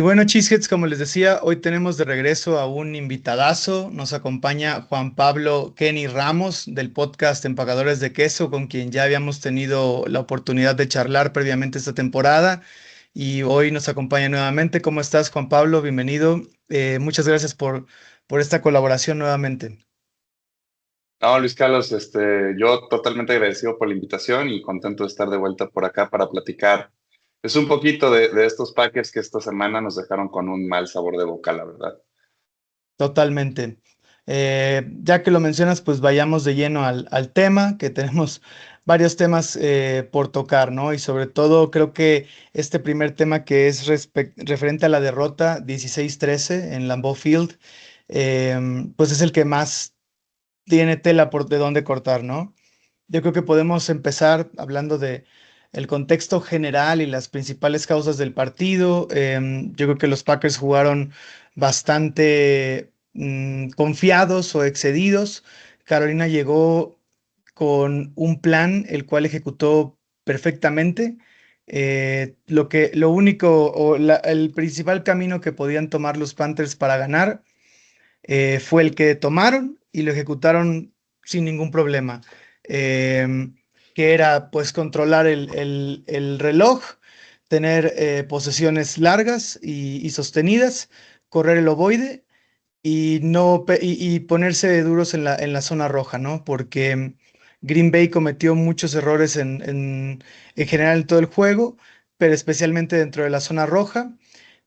Y bueno, Cheeseheads, como les decía, hoy tenemos de regreso a un invitadazo. Nos acompaña Juan Pablo Kenny Ramos del podcast Empacadores de Queso, con quien ya habíamos tenido la oportunidad de charlar previamente esta temporada. Y hoy nos acompaña nuevamente. ¿Cómo estás, Juan Pablo? Bienvenido. Muchas gracias por esta colaboración nuevamente. No, Luis Carlos, yo totalmente agradecido por la invitación y contento de estar de vuelta por acá para platicar. Es un poquito de estos Packers que esta semana nos dejaron con un mal sabor de boca, la verdad. Totalmente. Ya que lo mencionas, pues vayamos de lleno al tema, que tenemos varios temas por tocar, ¿no? Y sobre todo creo que este primer tema que es referente a la derrota 16-13 en Lambeau Field, pues es el que más tiene tela por de dónde cortar, ¿no? Yo creo que podemos empezar hablando de el contexto general y las principales causas del partido. Yo creo que los Packers jugaron bastante confiados o excedidos. Carolina llegó con un plan el cual ejecutó perfectamente. Lo único o el principal camino que podían tomar los Panthers para ganar fue el que tomaron y lo ejecutaron sin ningún problema, que era pues controlar el reloj, tener posesiones largas y sostenidas, correr el ovoide y, no, y ponerse duros en la zona roja, ¿no? Porque Green Bay cometió muchos errores en general en todo el juego, pero especialmente dentro de la zona roja.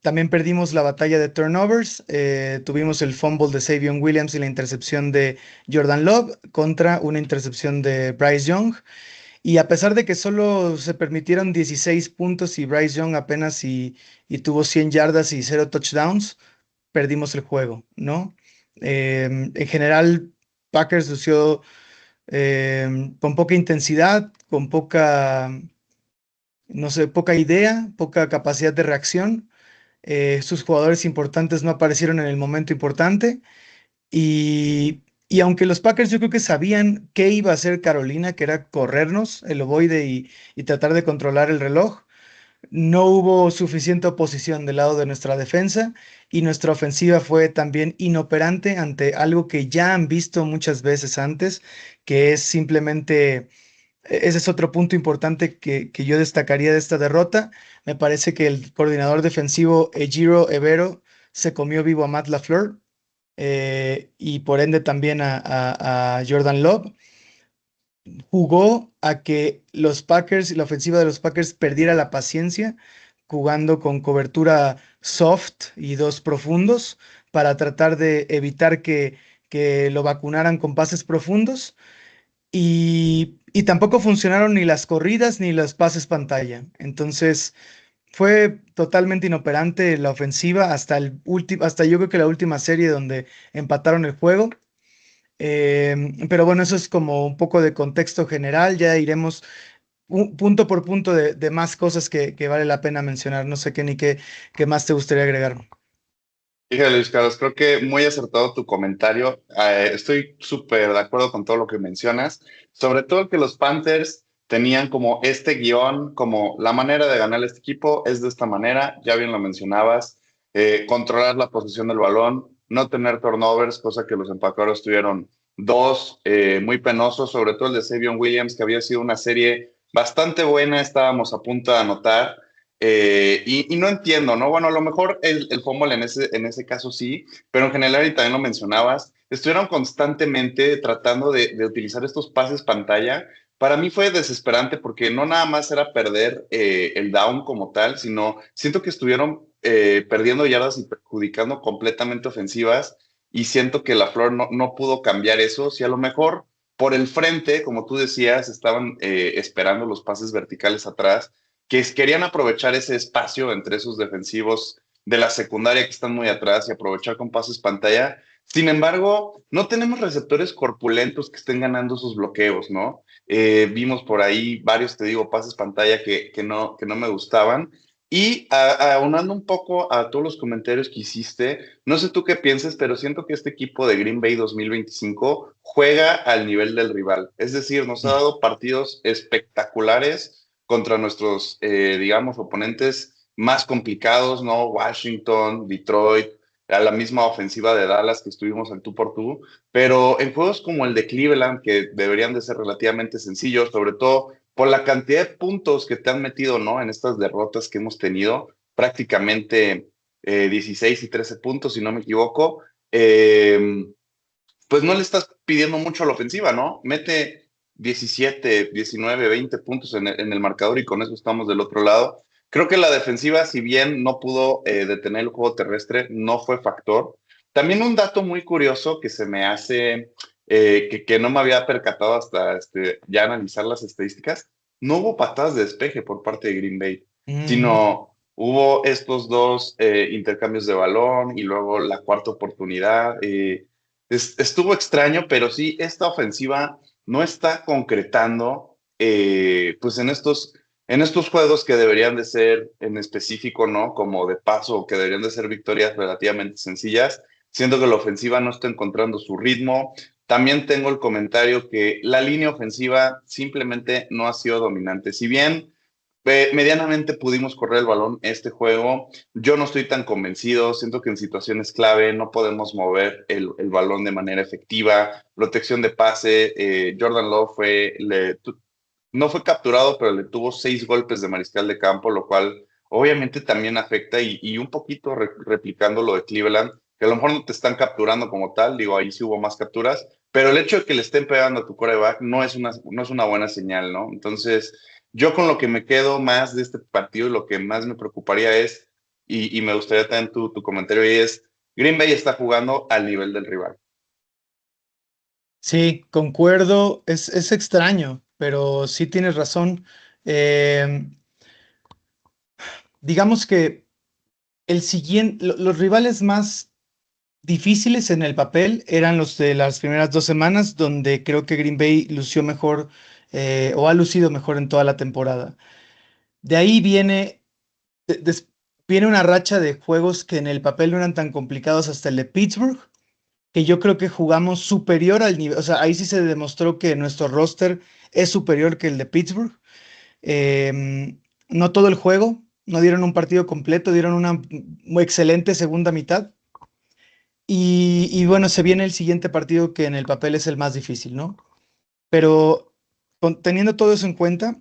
También perdimos la batalla de turnovers, tuvimos el fumble de Savion Williams y la intercepción de Jordan Love contra una intercepción de Bryce Young. Y a pesar de que solo se permitieron 16 puntos y Bryce Young apenas y tuvo 100 yardas y 0 touchdowns, perdimos el juego, ¿no? En general, Packers lució con poca intensidad, con poca, no sé, poca idea, poca capacidad de reacción. Sus jugadores importantes no aparecieron en el momento importante y aunque los Packers yo creo que sabían qué iba a hacer Carolina, que era corrernos el ovoide y tratar de controlar el reloj, no hubo suficiente oposición del lado de nuestra defensa y nuestra ofensiva fue también inoperante ante algo que ya han visto muchas veces antes, que es simplemente, ese es otro punto importante que yo destacaría de esta derrota. Me parece que el coordinador defensivo Ejiro Evero se comió vivo a Matt LaFleur y por ende también a Jordan Love. Jugó a que los Packers y la ofensiva de los Packers perdiera la paciencia jugando con cobertura soft y dos profundos para tratar de evitar que lo vacunaran con pases profundos y tampoco funcionaron ni las corridas ni los pases pantalla. Entonces fue totalmente inoperante la ofensiva hasta el último, hasta yo creo que la última serie donde empataron el juego. Pero bueno, eso es como un poco de contexto general. Ya iremos punto por punto de más cosas que vale la pena mencionar. No sé qué ni qué más te gustaría agregar. Fíjate, Luis Carlos, creo que muy acertado tu comentario. Estoy súper de acuerdo con todo lo que mencionas, sobre todo que los Panthers tenían como este guión, como la manera de ganar este equipo es de esta manera, ya bien lo mencionabas, controlar la posición del balón, no tener turnovers, cosa que los empacadores tuvieron dos muy penosos, sobre todo el de Savion Williams, que había sido una serie bastante buena, estábamos a punto de anotar. Y no entiendo, ¿no? Bueno, a lo mejor el fútbol en ese caso sí, pero en general, y también lo mencionabas, estuvieron constantemente tratando de utilizar estos pases pantalla. Para mí fue desesperante porque no nada más era perder el down como tal, sino siento que estuvieron perdiendo yardas y perjudicando completamente ofensivas y siento que la Flor no pudo cambiar eso. Si a lo mejor por el frente, como tú decías, estaban esperando los pases verticales atrás querían aprovechar ese espacio entre esos defensivos de la secundaria que están muy atrás y aprovechar con pases pantalla. Sin embargo, no tenemos receptores corpulentos que estén ganando sus bloqueos, ¿no? Vimos por ahí varios, te digo, pases pantalla que no me gustaban. Y aunando un poco a todos los comentarios que hiciste, no sé tú qué piensas, pero siento que este equipo de Green Bay 2025 juega al nivel del rival. Es decir, nos ha dado partidos espectaculares contra nuestros, digamos, oponentes más complicados, ¿no? Washington, Detroit, a la misma ofensiva de Dallas que estuvimos al tú por tú, pero en juegos como el de Cleveland, que deberían de ser relativamente sencillos, sobre todo por la cantidad de puntos que te han metido, ¿no? En estas derrotas que hemos tenido, prácticamente 16 y 13 puntos, si no me equivoco, pues no le estás pidiendo mucho a la ofensiva, ¿no? Mete 17, 19, 20 puntos en el marcador y con eso estamos del otro lado. Creo que la defensiva, si bien no pudo detener el juego terrestre, no fue factor. También un dato muy curioso que se me hace, que no me había percatado hasta ya analizar las estadísticas, no hubo patadas de despeje por parte de Green Bay, Mm, sino hubo estos dos intercambios de balón y luego la cuarta oportunidad. Estuvo extraño, pero sí, esta ofensiva no está concretando, pues en estos juegos que deberían de ser en específico, ¿no? Como de paso, que deberían de ser victorias relativamente sencillas. Siento que la ofensiva no está encontrando su ritmo. También tengo el comentario que la línea ofensiva simplemente no ha sido dominante. Si bien medianamente pudimos correr el balón este juego. Yo no estoy tan convencido, siento que en situaciones clave no podemos mover el balón de manera efectiva. Protección de pase, Jordan Love no fue capturado, pero le tuvo 6 golpes de mariscal de campo, lo cual obviamente también afecta y un poquito replicando lo de Cleveland, que a lo mejor no te están capturando como tal, digo, ahí sí hubo más capturas, pero el hecho de que le estén pegando a tu quarterback no es una buena señal, ¿no? Entonces, yo con lo que me quedo más de este partido, lo que más me preocuparía es, y me gustaría también tu comentario ahí es, Green Bay está jugando al nivel del rival. sí, concuerdo, es extraño, pero sí tienes razón. Eh, digamos que los rivales más difíciles en el papel eran los de las primeras 2 semanas, donde creo que Green Bay lució mejor o ha lucido mejor en toda la temporada. De ahí de- des- viene una racha de juegos que en el papel no eran tan complicados hasta el de Pittsburgh, que yo creo que jugamos superior al nivel, o sea, ahí sí se demostró que nuestro roster es superior que el de Pittsburgh. No todo el juego, no dieron un partido completo, dieron una muy excelente segunda mitad. Y bueno, se viene el siguiente partido que en el papel es el más difícil, ¿no? Pero teniendo todo eso en cuenta,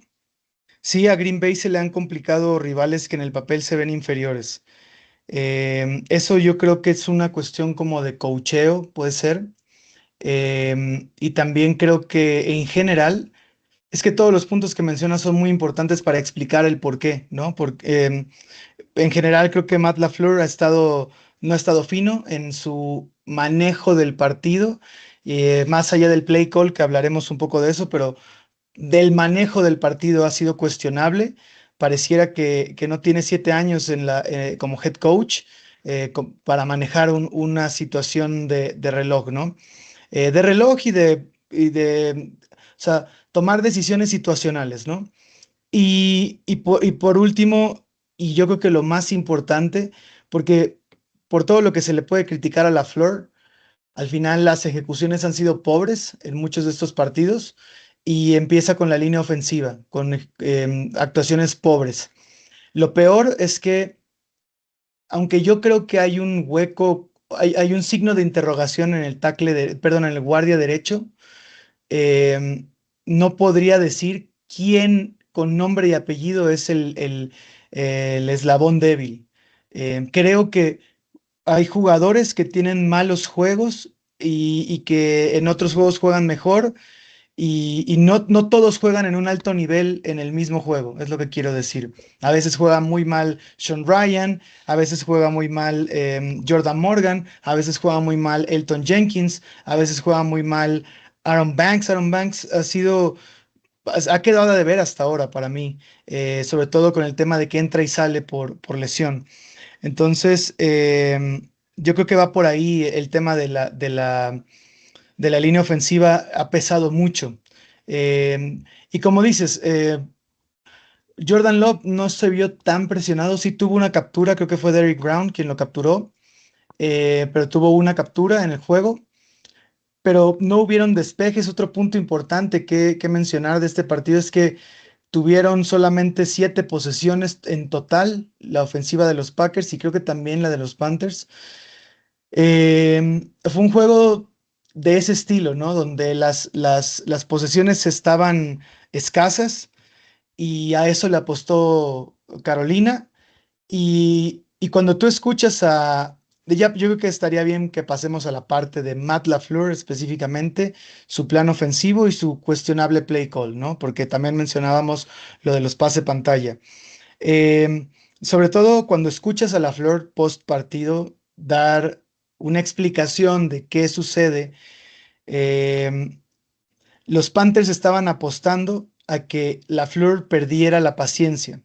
sí, a Green Bay se le han complicado rivales que en el papel se ven inferiores. Eso yo creo que es una cuestión como de coacheo, puede ser. Y también creo que en general, es que todos los puntos que mencionas son muy importantes para explicar el por qué, ¿no? Porque en general creo que Matt LaFleur no ha estado fino en su manejo del partido, más allá del play call, que hablaremos un poco de eso, pero del manejo del partido ha sido cuestionable. Pareciera que no tiene 7 años como head coach para manejar una situación de reloj, ¿no? De reloj o sea, tomar decisiones situacionales, ¿no? Y por último, y yo creo que lo más importante, porque por todo lo que se le puede criticar a la Flor, al final las ejecuciones han sido pobres en muchos de estos partidos y empieza con la línea ofensiva, con actuaciones pobres. Lo peor es que, aunque yo creo que hay un hueco, hay un signo de interrogación en el perdón, en el guardia derecho, eh, no podría decir quién con nombre y apellido es el eslabón débil. Creo que hay jugadores que tienen malos juegos y que en otros juegos juegan mejor y no todos juegan en un alto nivel en el mismo juego, es lo que quiero decir. A veces juega muy mal Sean Ryan, a veces juega muy mal Jordan Morgan, a veces juega muy mal Elton Jenkins, a veces juega muy mal Aaron Banks. Aaron Banks ha quedado de ver hasta ahora para mí, sobre todo con el tema de que entra y sale por lesión. Entonces, yo creo que va por ahí el tema de la línea ofensiva ha pesado mucho. Y como dices, Jordan Love no se vio tan presionado, sí tuvo una captura, creo que fue Derrick Brown quien lo capturó, pero tuvo una captura en el juego, pero no hubieron despejes. Otro punto importante que mencionar de este partido es que tuvieron solamente 7 posesiones en total, la ofensiva de los Packers y creo que también la de los Panthers. Fue un juego de ese estilo, ¿no? Donde las posesiones estaban escasas y a eso le apostó Carolina. Y cuando tú escuchas yo creo que estaría bien que pasemos a la parte de Matt LaFleur específicamente, su plan ofensivo y su cuestionable play call, ¿no? Porque también mencionábamos lo de los pase pantalla. Eh, Sobre todo cuando escuchas a LaFleur post partido dar una explicación de qué sucede, eh, los Panthers estaban apostando a que LaFleur perdiera la paciencia.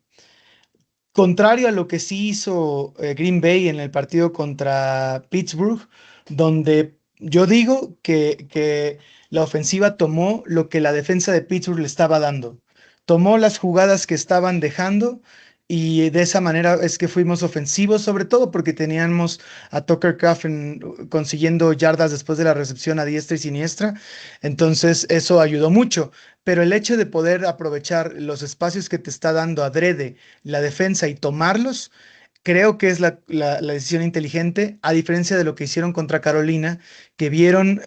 Contrario a lo que sí hizo Green Bay en el partido contra Pittsburgh, donde yo digo que la ofensiva tomó lo que la defensa de Pittsburgh le estaba dando. Tomó las jugadas que estaban dejando y de esa manera es que fuimos ofensivos, sobre todo porque teníamos a Tucker Kraft consiguiendo yardas después de la recepción a diestra y siniestra. Entonces eso ayudó mucho. Pero el hecho de poder aprovechar los espacios que te está dando adrede la defensa y tomarlos, creo que es la decisión inteligente, a diferencia de lo que hicieron contra Carolina, que vieron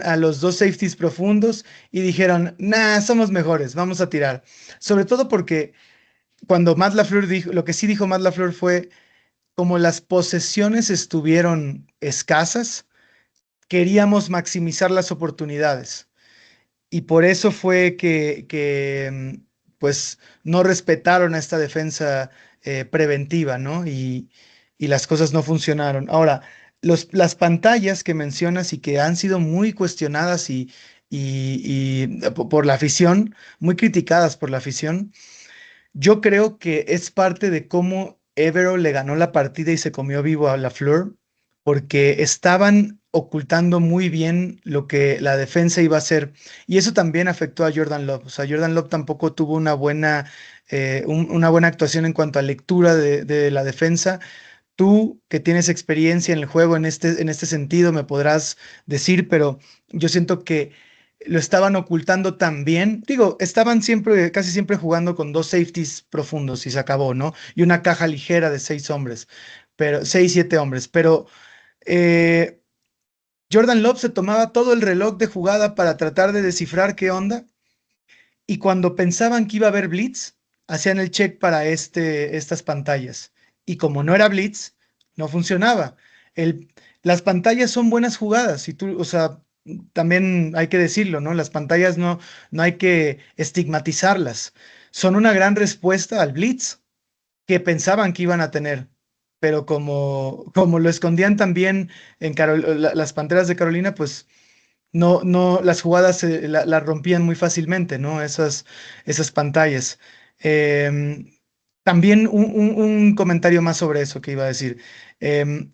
a los dos safeties profundos y dijeron, nah, somos mejores, vamos a tirar. Sobre todo porque cuando Matt LaFleur dijo, lo que sí dijo Matt LaFleur fue, como las posesiones estuvieron escasas, queríamos maximizar las oportunidades. Y por eso fue pues, no respetaron a esta defensa preventiva, ¿no? Y las cosas no funcionaron. Ahora, las pantallas que mencionas y que han sido muy cuestionadas por la afición, muy criticadas por la afición, yo creo que es parte de cómo Evero le ganó la partida y se comió vivo a LaFleur, porque estaban ocultando muy bien lo que la defensa iba a hacer. Y eso también afectó a Jordan Love. O sea, Jordan Love tampoco tuvo una buena actuación en cuanto a lectura de la defensa. Tú que tienes experiencia en el juego en este sentido me podrás decir, pero yo siento que lo estaban ocultando tan bien. Digo, estaban siempre, casi siempre jugando con dos safeties profundos y se acabó, ¿no? Y una caja ligera de 6 hombres, pero 6, 7 hombres. Pero eh, Jordan Love se tomaba todo el reloj de jugada para tratar de descifrar qué onda. Y cuando pensaban que iba a haber blitz, hacían el check para estas pantallas. Y como no era blitz, no funcionaba. El, las pantallas son buenas jugadas. Y tú, o sea, también hay que decirlo, ¿no? Las pantallas no hay que estigmatizarlas. Son una gran respuesta al blitz que pensaban que iban a tener. Pero como lo escondían también las Panteras de Carolina, pues no, las jugadas las rompían muy fácilmente, ¿no? Esas pantallas. Em, También un comentario más sobre eso que iba a decir.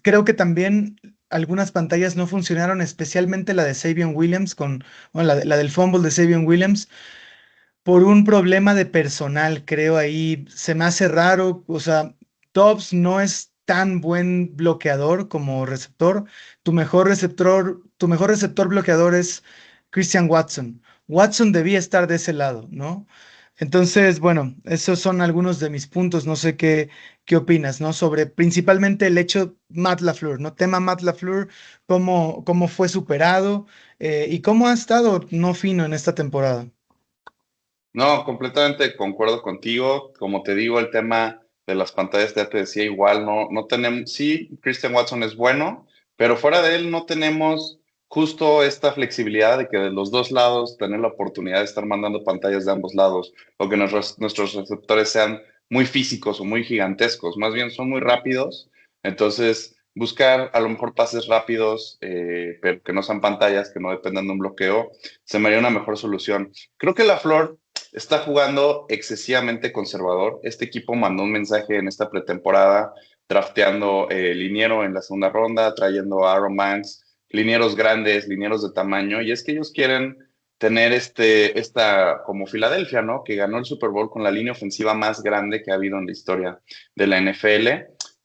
Creo que también algunas pantallas no funcionaron, especialmente la de Savion Williams, bueno, la del fumble de Savion Williams, por un problema de personal, creo ahí. Se me hace raro, o sea, Dobbs no es tan buen bloqueador como receptor. Tu mejor receptor bloqueador es Christian Watson. Watson debía estar de ese lado, ¿no? Entonces, bueno, esos son algunos de mis puntos. No sé qué opinas, ¿no? Sobre principalmente el hecho Matt LaFleur, ¿no? Tema Matt LaFleur, cómo fue superado y cómo ha estado no fino en esta temporada. No, completamente concuerdo contigo. Como te digo, el tema de las pantallas, ya te decía igual, no tenemos, sí, Christian Watson es bueno, pero fuera de él no tenemos justo esta flexibilidad de que de los dos lados tener la oportunidad de estar mandando pantallas de ambos lados o que nuestros receptores sean muy físicos o muy gigantescos, más bien son muy rápidos. Entonces, buscar a lo mejor pases rápidos, pero que no sean pantallas, que no dependan de un bloqueo, se me haría una mejor solución. Creo que la Flor está jugando excesivamente conservador. Este equipo mandó un mensaje en esta pretemporada, drafteando liniero en la segunda ronda, trayendo a Aaron Banks, linieros grandes, linieros de tamaño, y es que ellos quieren tener esta como Filadelfia, ¿no? Que ganó el Super Bowl con la línea ofensiva más grande que ha habido en la historia de la NFL.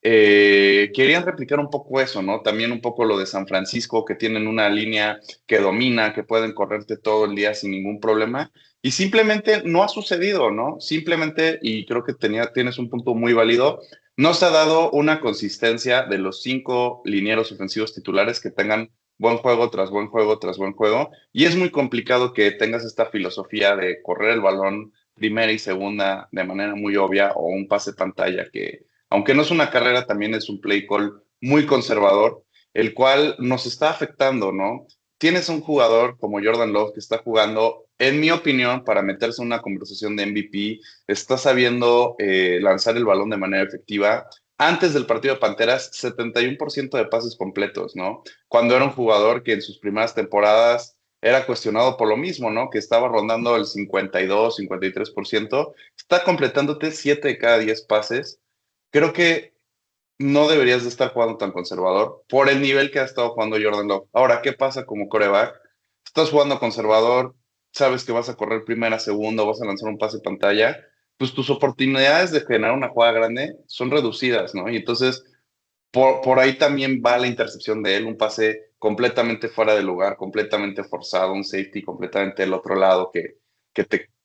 Querían replicar un poco eso, ¿no? También un poco lo de San Francisco, que tienen una línea que domina, que pueden correrte todo el día sin ningún problema. y simplemente no ha sucedido, ¿no? Simplemente, y creo que tienes un punto muy válido, no se ha dado una consistencia de los 5 linieros ofensivos titulares que tengan buen juego tras buen juego tras buen juego, y es muy complicado que tengas esta filosofía de correr el balón primera y segunda de manera muy obvia o un pase pantalla que, aunque no es una carrera, también es un play call muy conservador, el cual nos está afectando, ¿no? Tienes un jugador como Jordan Love que está jugando, en mi opinión, para meterse en una conversación de MVP, está sabiendo lanzar el balón de manera efectiva. Antes del partido de Panteras, 71% de pases completos, ¿no? Cuando era un jugador que en sus primeras temporadas era cuestionado por lo mismo, ¿no? Que estaba rondando el 52, 53%, está completándote 7 de cada 10 pases. Creo que no deberías de estar jugando tan conservador por el nivel que ha estado jugando Jordan Love. Ahora, ¿qué pasa como coreback? Estás jugando conservador, sabes que vas a correr primera, segunda, vas a lanzar un pase pantalla, pues tus oportunidades de generar una jugada grande son reducidas, ¿no? Y entonces, por ahí también va la intercepción de él, un pase completamente fuera de lugar, completamente forzado, un safety completamente del otro lado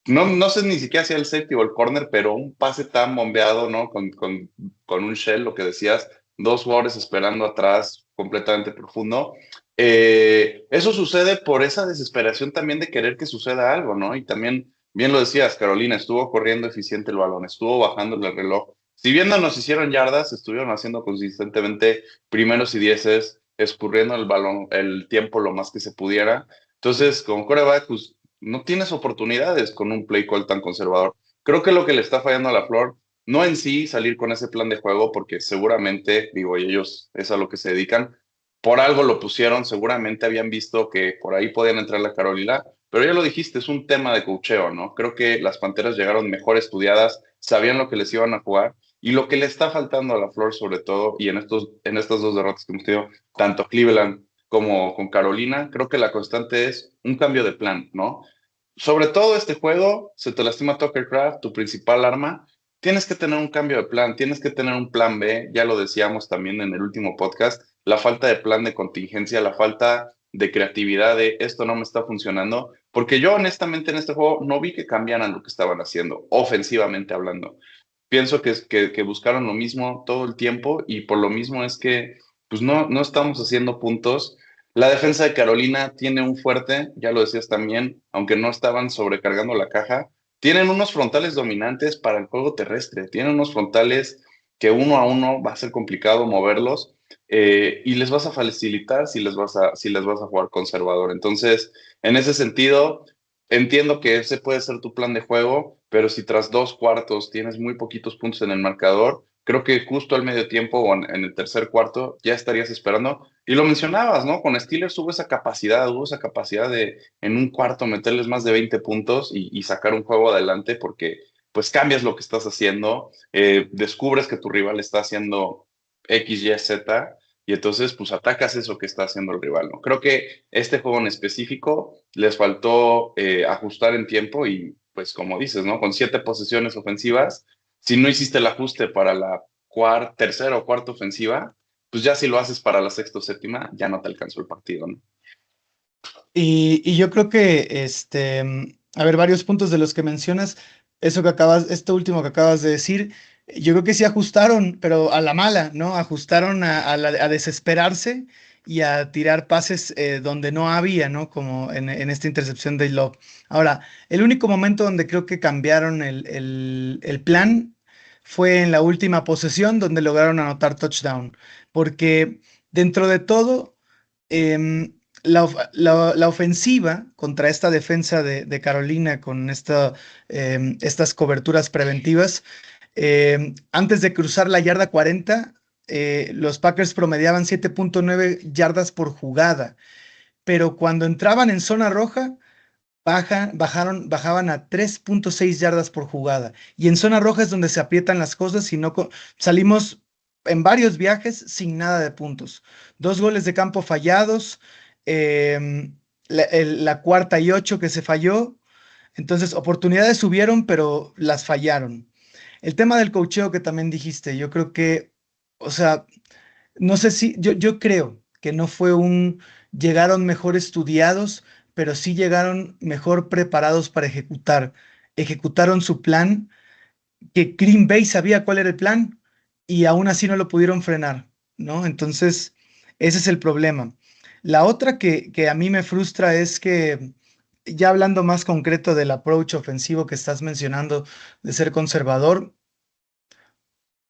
no sé ni siquiera si era el safety o el corner, pero un pase tan bombeado, ¿no? Con un shell, lo que decías, 2 jugadores esperando atrás, completamente profundo. Eso sucede por esa desesperación también de querer que suceda algo, ¿no? Y también, bien lo decías, Carolina, estuvo corriendo eficiente el balón, estuvo bajando el reloj. Si bien no nos hicieron yardas, estuvieron haciendo consistentemente primeros y dieces, escurriendo el balón, el tiempo lo más que se pudiera. Entonces, con coreback, pues no tienes oportunidades con un play call tan conservador. Creo que lo que le está fallando a la Flor, no en sí salir con ese plan de juego, porque seguramente, digo, y ellos es a lo que se dedican, por algo lo pusieron, seguramente habían visto que por ahí podían entrar la Carolina, pero ya lo dijiste, es un tema de coacheo, ¿no? Creo que las Panteras llegaron mejor estudiadas, sabían lo que les iban a jugar, y lo que le está faltando a la Flor, sobre todo, y en estas 2 derrotas que hemos tenido, tanto Cleveland como con Carolina, creo que la constante es un cambio de plan, ¿no? Sobre todo este juego, se te lastima Tucker Craft, tu principal arma, tienes que tener un cambio de plan, tienes que tener un plan B, ya lo decíamos también en el último podcast, la falta de plan de contingencia, la falta de creatividad de esto no me está funcionando, porque yo honestamente en este juego no vi que cambiaran lo que estaban haciendo, ofensivamente hablando. Pienso que buscaron lo mismo todo el tiempo y por lo mismo es que pues no estamos haciendo puntos. La defensa de Carolina tiene un fuerte, ya lo decías también, aunque no estaban sobrecargando la caja, tienen unos frontales dominantes para el juego terrestre, tienen unos frontales que uno a uno va a ser complicado moverlos y les vas a facilitar si les vas a jugar conservador. Entonces, en ese sentido, entiendo que ese puede ser tu plan de juego, pero si tras 2 cuartos tienes muy poquitos puntos en el marcador, creo que justo al medio tiempo o en el tercer cuarto ya estarías esperando. Y lo mencionabas, ¿no? Con Steelers hubo esa capacidad de en un cuarto meterles más de 20 puntos y sacar un juego adelante porque pues cambias lo que estás haciendo, descubres que tu rival está haciendo X, Y, Z y entonces pues atacas eso que está haciendo el rival, ¿no? Creo que este juego en específico les faltó ajustar en tiempo y pues como dices, ¿no? Con 7 posesiones ofensivas, si no hiciste el ajuste para la tercera o cuarta ofensiva, pues ya si lo haces para la sexta o séptima, ya no te alcanzó el partido, ¿no? Y yo creo que, a ver, varios puntos de los que mencionas, esto último que acabas de decir, yo creo que sí ajustaron, pero a la mala, ¿no? Ajustaron a desesperarse y a tirar pases donde no había, ¿no? Como en esta intercepción de Love. Ahora, el único momento donde creo que cambiaron el plan fue en la última posesión donde lograron anotar touchdown, porque dentro de todo... em, la ofensiva contra esta defensa de Carolina con estas coberturas preventivas, antes de cruzar la yarda 40, los Packers promediaban 7.9 yardas por jugada, pero cuando entraban en zona roja, bajaban a 3.6 yardas por jugada. Y en zona roja es donde se aprietan las cosas y salimos en varios viajes sin nada de puntos. 2 goles de campo fallados, la cuarta y 8 que se falló. Entonces, oportunidades subieron, pero las fallaron. El tema del coacheo que también dijiste, yo creo que, o sea, no sé si, yo creo que no fue llegaron mejor estudiados, pero sí llegaron mejor preparados para ejecutar. Ejecutaron su plan, que Green Bay sabía cuál era el plan y aún así no lo pudieron frenar, ¿no? Entonces, ese es el problema. La otra que a mí me frustra es que, ya hablando más concreto del approach ofensivo que estás mencionando, de ser conservador,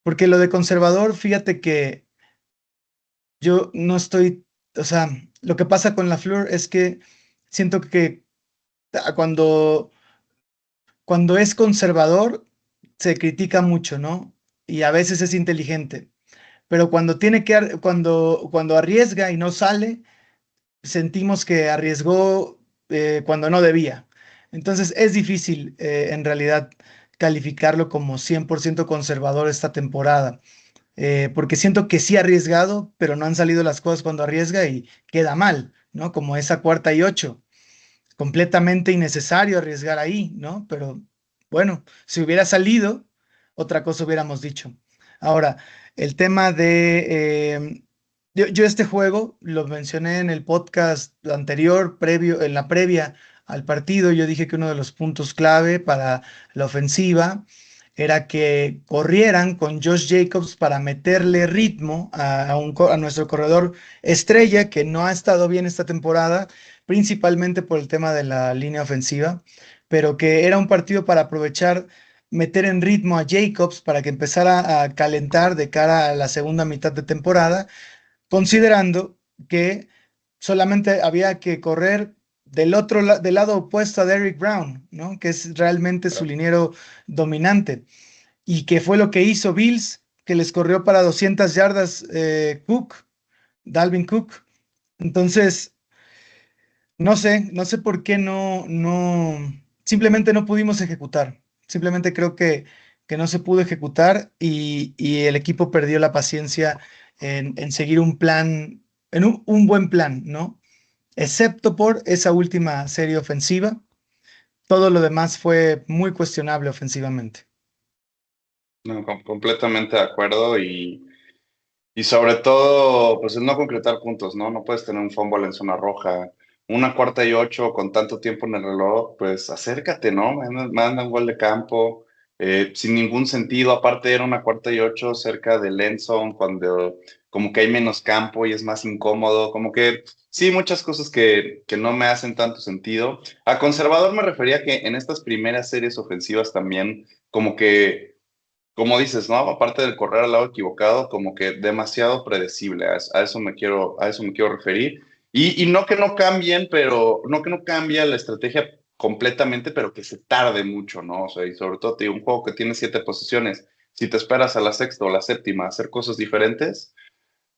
porque lo de conservador, fíjate que yo no estoy, o sea, lo que pasa con LaFleur es que siento que cuando, cuando es conservador se critica mucho, ¿no? Y a veces es inteligente, pero cuando cuando arriesga y no sale, sentimos que arriesgó cuando no debía. Entonces es difícil en realidad calificarlo como 100% conservador esta temporada, porque siento que sí ha arriesgado, pero no han salido las cosas cuando arriesga y queda mal, ¿no? Como esa 4ª y 8, completamente innecesario arriesgar ahí, ¿no? Pero bueno, si hubiera salido, otra cosa hubiéramos dicho. Ahora, el tema yo este juego lo mencioné en el podcast anterior, en la previa al partido. Yo dije que uno de los puntos clave para la ofensiva era que corrieran con Josh Jacobs para meterle ritmo a nuestro corredor estrella, que no ha estado bien esta temporada, principalmente por el tema de la línea ofensiva, pero que era un partido para aprovechar, meter en ritmo a Jacobs para que empezara a calentar de cara a la segunda mitad de temporada, considerando que solamente había que correr del lado opuesto a Derrick Brown, ¿no? Que es realmente su liniero dominante. ¿Y qué fue lo que hizo Bills? Que les corrió para 200 yardas Dalvin Cook. Entonces, no sé por qué simplemente no pudimos ejecutar. Simplemente creo que no se pudo ejecutar y el equipo perdió la paciencia en seguir un plan, en un buen plan, ¿no? Excepto por esa última serie ofensiva. Todo lo demás fue muy cuestionable ofensivamente. No, completamente de acuerdo y sobre todo, pues el no concretar puntos, ¿no? No puedes tener un fumble en zona roja. Una 4ª y 8 con tanto tiempo en el reloj, pues acércate, ¿no? Manda un gol de campo sin ningún sentido. Aparte era una 4ª y 8 cerca del end zone cuando como que hay menos campo y es más incómodo. Como que sí, muchas cosas que no me hacen tanto sentido. A conservador me refería que en estas primeras series ofensivas también como que como dices, ¿no? Aparte del correr al lado equivocado, como que demasiado predecible, a eso me quiero referir. Y no que no cambien, pero no que no cambie la estrategia completamente, pero que se tarde mucho, ¿no? O sea, y sobre todo, te digo, un juego que tiene 7 posiciones, si te esperas a la sexta o la séptima a hacer cosas diferentes,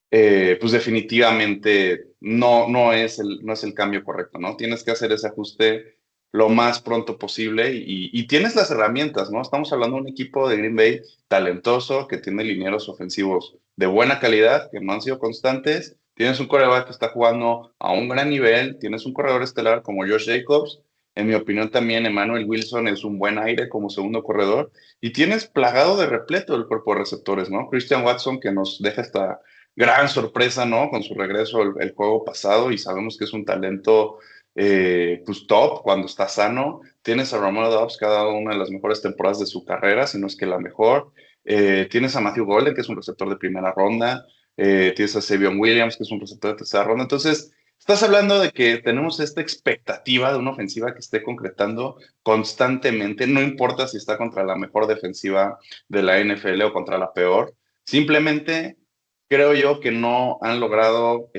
pues definitivamente no es el cambio correcto, ¿no? Tienes que hacer ese ajuste lo más pronto posible y tienes las herramientas, ¿no? Estamos hablando de un equipo de Green Bay talentoso, que tiene linieros ofensivos de buena calidad, que no han sido constantes. Tienes un quarterback que está jugando a un gran nivel, tienes un corredor estelar como Josh Jacobs. En mi opinión también Emmanuel Wilson es un buen aire como segundo corredor. Y tienes plagado de repleto el cuerpo de receptores, ¿no? Christian Watson, que nos deja esta gran sorpresa, ¿no? Con su regreso el juego pasado y sabemos que es un talento pues top cuando está sano. Tienes a Romeo Dobbs, que ha dado una de las mejores temporadas de su carrera, si no es que la mejor. Tienes a Matthew Golden, que es un receptor de primera ronda. Tienes a Savion Williams, que es un receptor de tercera ronda. Entonces, estás hablando de que tenemos esta expectativa de una ofensiva que esté concretando constantemente, no importa si está contra la mejor defensiva de la NFL o contra la peor. Simplemente creo yo que no han logrado,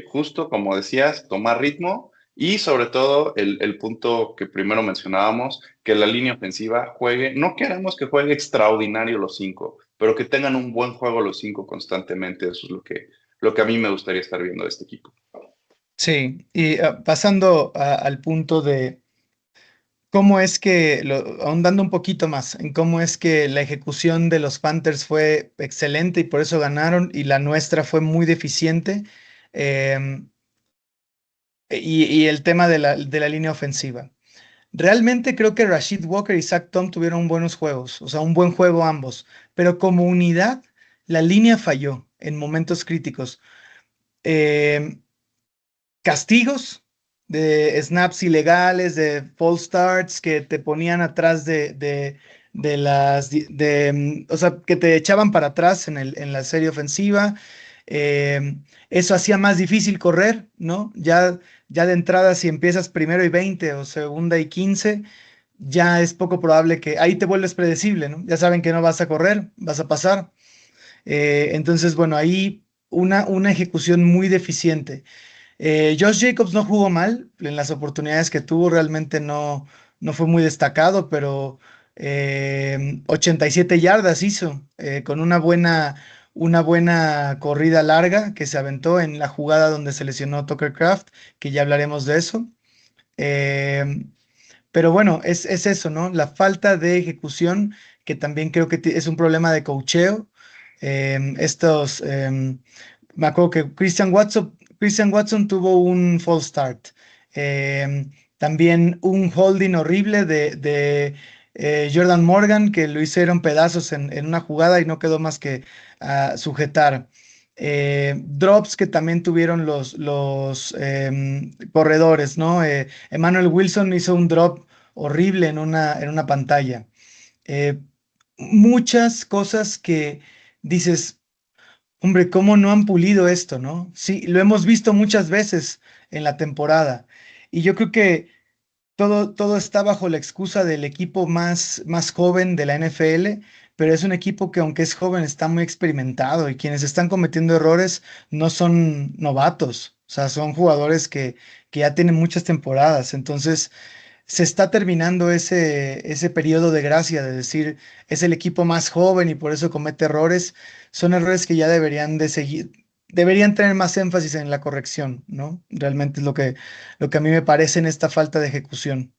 justo como decías, tomar ritmo y sobre todo el punto que primero mencionábamos, que la línea ofensiva juegue, no queremos que juegue extraordinario los cinco, pero que tengan un buen juego los cinco constantemente. Eso es lo que a mí me gustaría estar viendo de este equipo. Sí, y pasando al punto de cómo es que, ahondando un poquito más en cómo es que la ejecución de los Panthers fue excelente y por eso ganaron y la nuestra fue muy deficiente, em, y el tema de la línea ofensiva. Realmente creo que Rashid Walker y Zach Tom tuvieron buenos juegos, o sea, un buen juego ambos, pero como unidad, la línea falló en momentos críticos. Em, Castigos. de snaps ilegales, de false starts que te ponían atrás de o sea, que te echaban para atrás en la serie ofensiva. Eso hacía más difícil correr, ¿no? Ya de entrada, si empiezas primero y 20 o segunda y 15, ya es poco probable que ahí te vuelves predecible, ¿no? Ya saben que no vas a correr, vas a pasar. Entonces, bueno, ahí una ejecución muy deficiente. Josh Jacobs no jugó mal en las oportunidades que tuvo, realmente no fue muy destacado, pero 87 yardas hizo con una buena corrida larga que se aventó en la jugada donde se lesionó Tucker Kraft, que ya hablaremos de eso. Eh, pero bueno, es eso, ¿no? La falta de ejecución, que también creo que es un problema de coacheo. Me acuerdo que Christian Watson tuvo un false start. También un holding horrible de Jordan Morgan, que lo hicieron pedazos en una jugada y no quedó más que sujetar. Drops que también tuvieron los corredores, ¿no? Emmanuel Wilson hizo un drop horrible en una pantalla. Eh, Muchas cosas que dices, hombre, ¿cómo no han pulido esto, no? Sí, lo hemos visto muchas veces en la temporada. Y yo creo que todo está bajo la excusa del equipo más joven de la NFL, pero es un equipo que aunque es joven está muy experimentado y quienes están cometiendo errores no son novatos, o sea, son jugadores que ya tienen muchas temporadas. Entonces, se está terminando ese periodo de gracia de decir, es el equipo más joven y por eso comete errores. Son errores que ya deberían de seguir, deberían tener más énfasis en la corrección, ¿no? Realmente es lo que a mí me parece en esta falta de ejecución.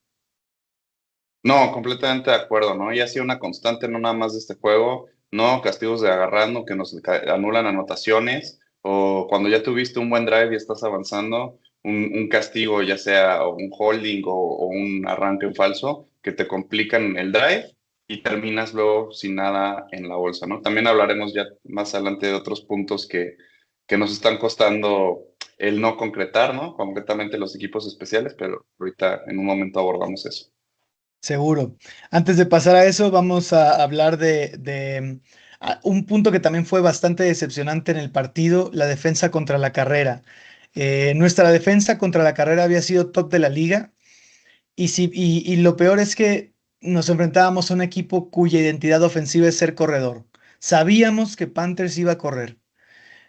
No, completamente de acuerdo, ¿no? Y ha sido una constante, no nada más de este juego, ¿no? Castigos de agarrando que nos anulan anotaciones, o cuando ya tuviste un buen drive y estás avanzando, un castigo, ya sea un holding o un arranque en falso, que te complican el drive y terminas luego sin nada en la bolsa, ¿no? También hablaremos ya más adelante de otros puntos que nos están costando el no concretar, ¿no? Concretamente los equipos especiales, pero ahorita en un momento abordamos eso. Seguro. Antes de pasar a eso, vamos a hablar de un punto que también fue bastante decepcionante en el partido, la defensa contra la carrera. Nuestra defensa contra la carrera había sido top de la liga y lo peor es que nos enfrentábamos a un equipo cuya identidad ofensiva es ser corredor. Sabíamos que Panthers iba a correr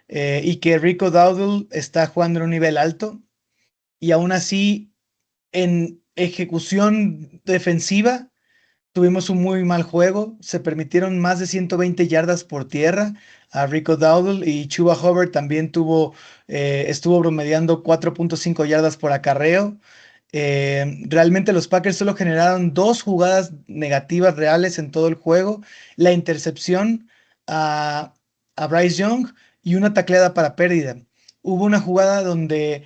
y que Rico Dowdle está jugando en un nivel alto y aún así en ejecución defensiva tuvimos un muy mal juego, se permitieron más de 120 yardas por tierra a Rico Dowdle y Chuba Hubbard también estuvo promediando 4.5 yardas por acarreo. Realmente los Packers solo generaron dos jugadas negativas reales en todo el juego, la intercepción a, a Bryce Young y una tacleada para pérdida. Hubo una jugada donde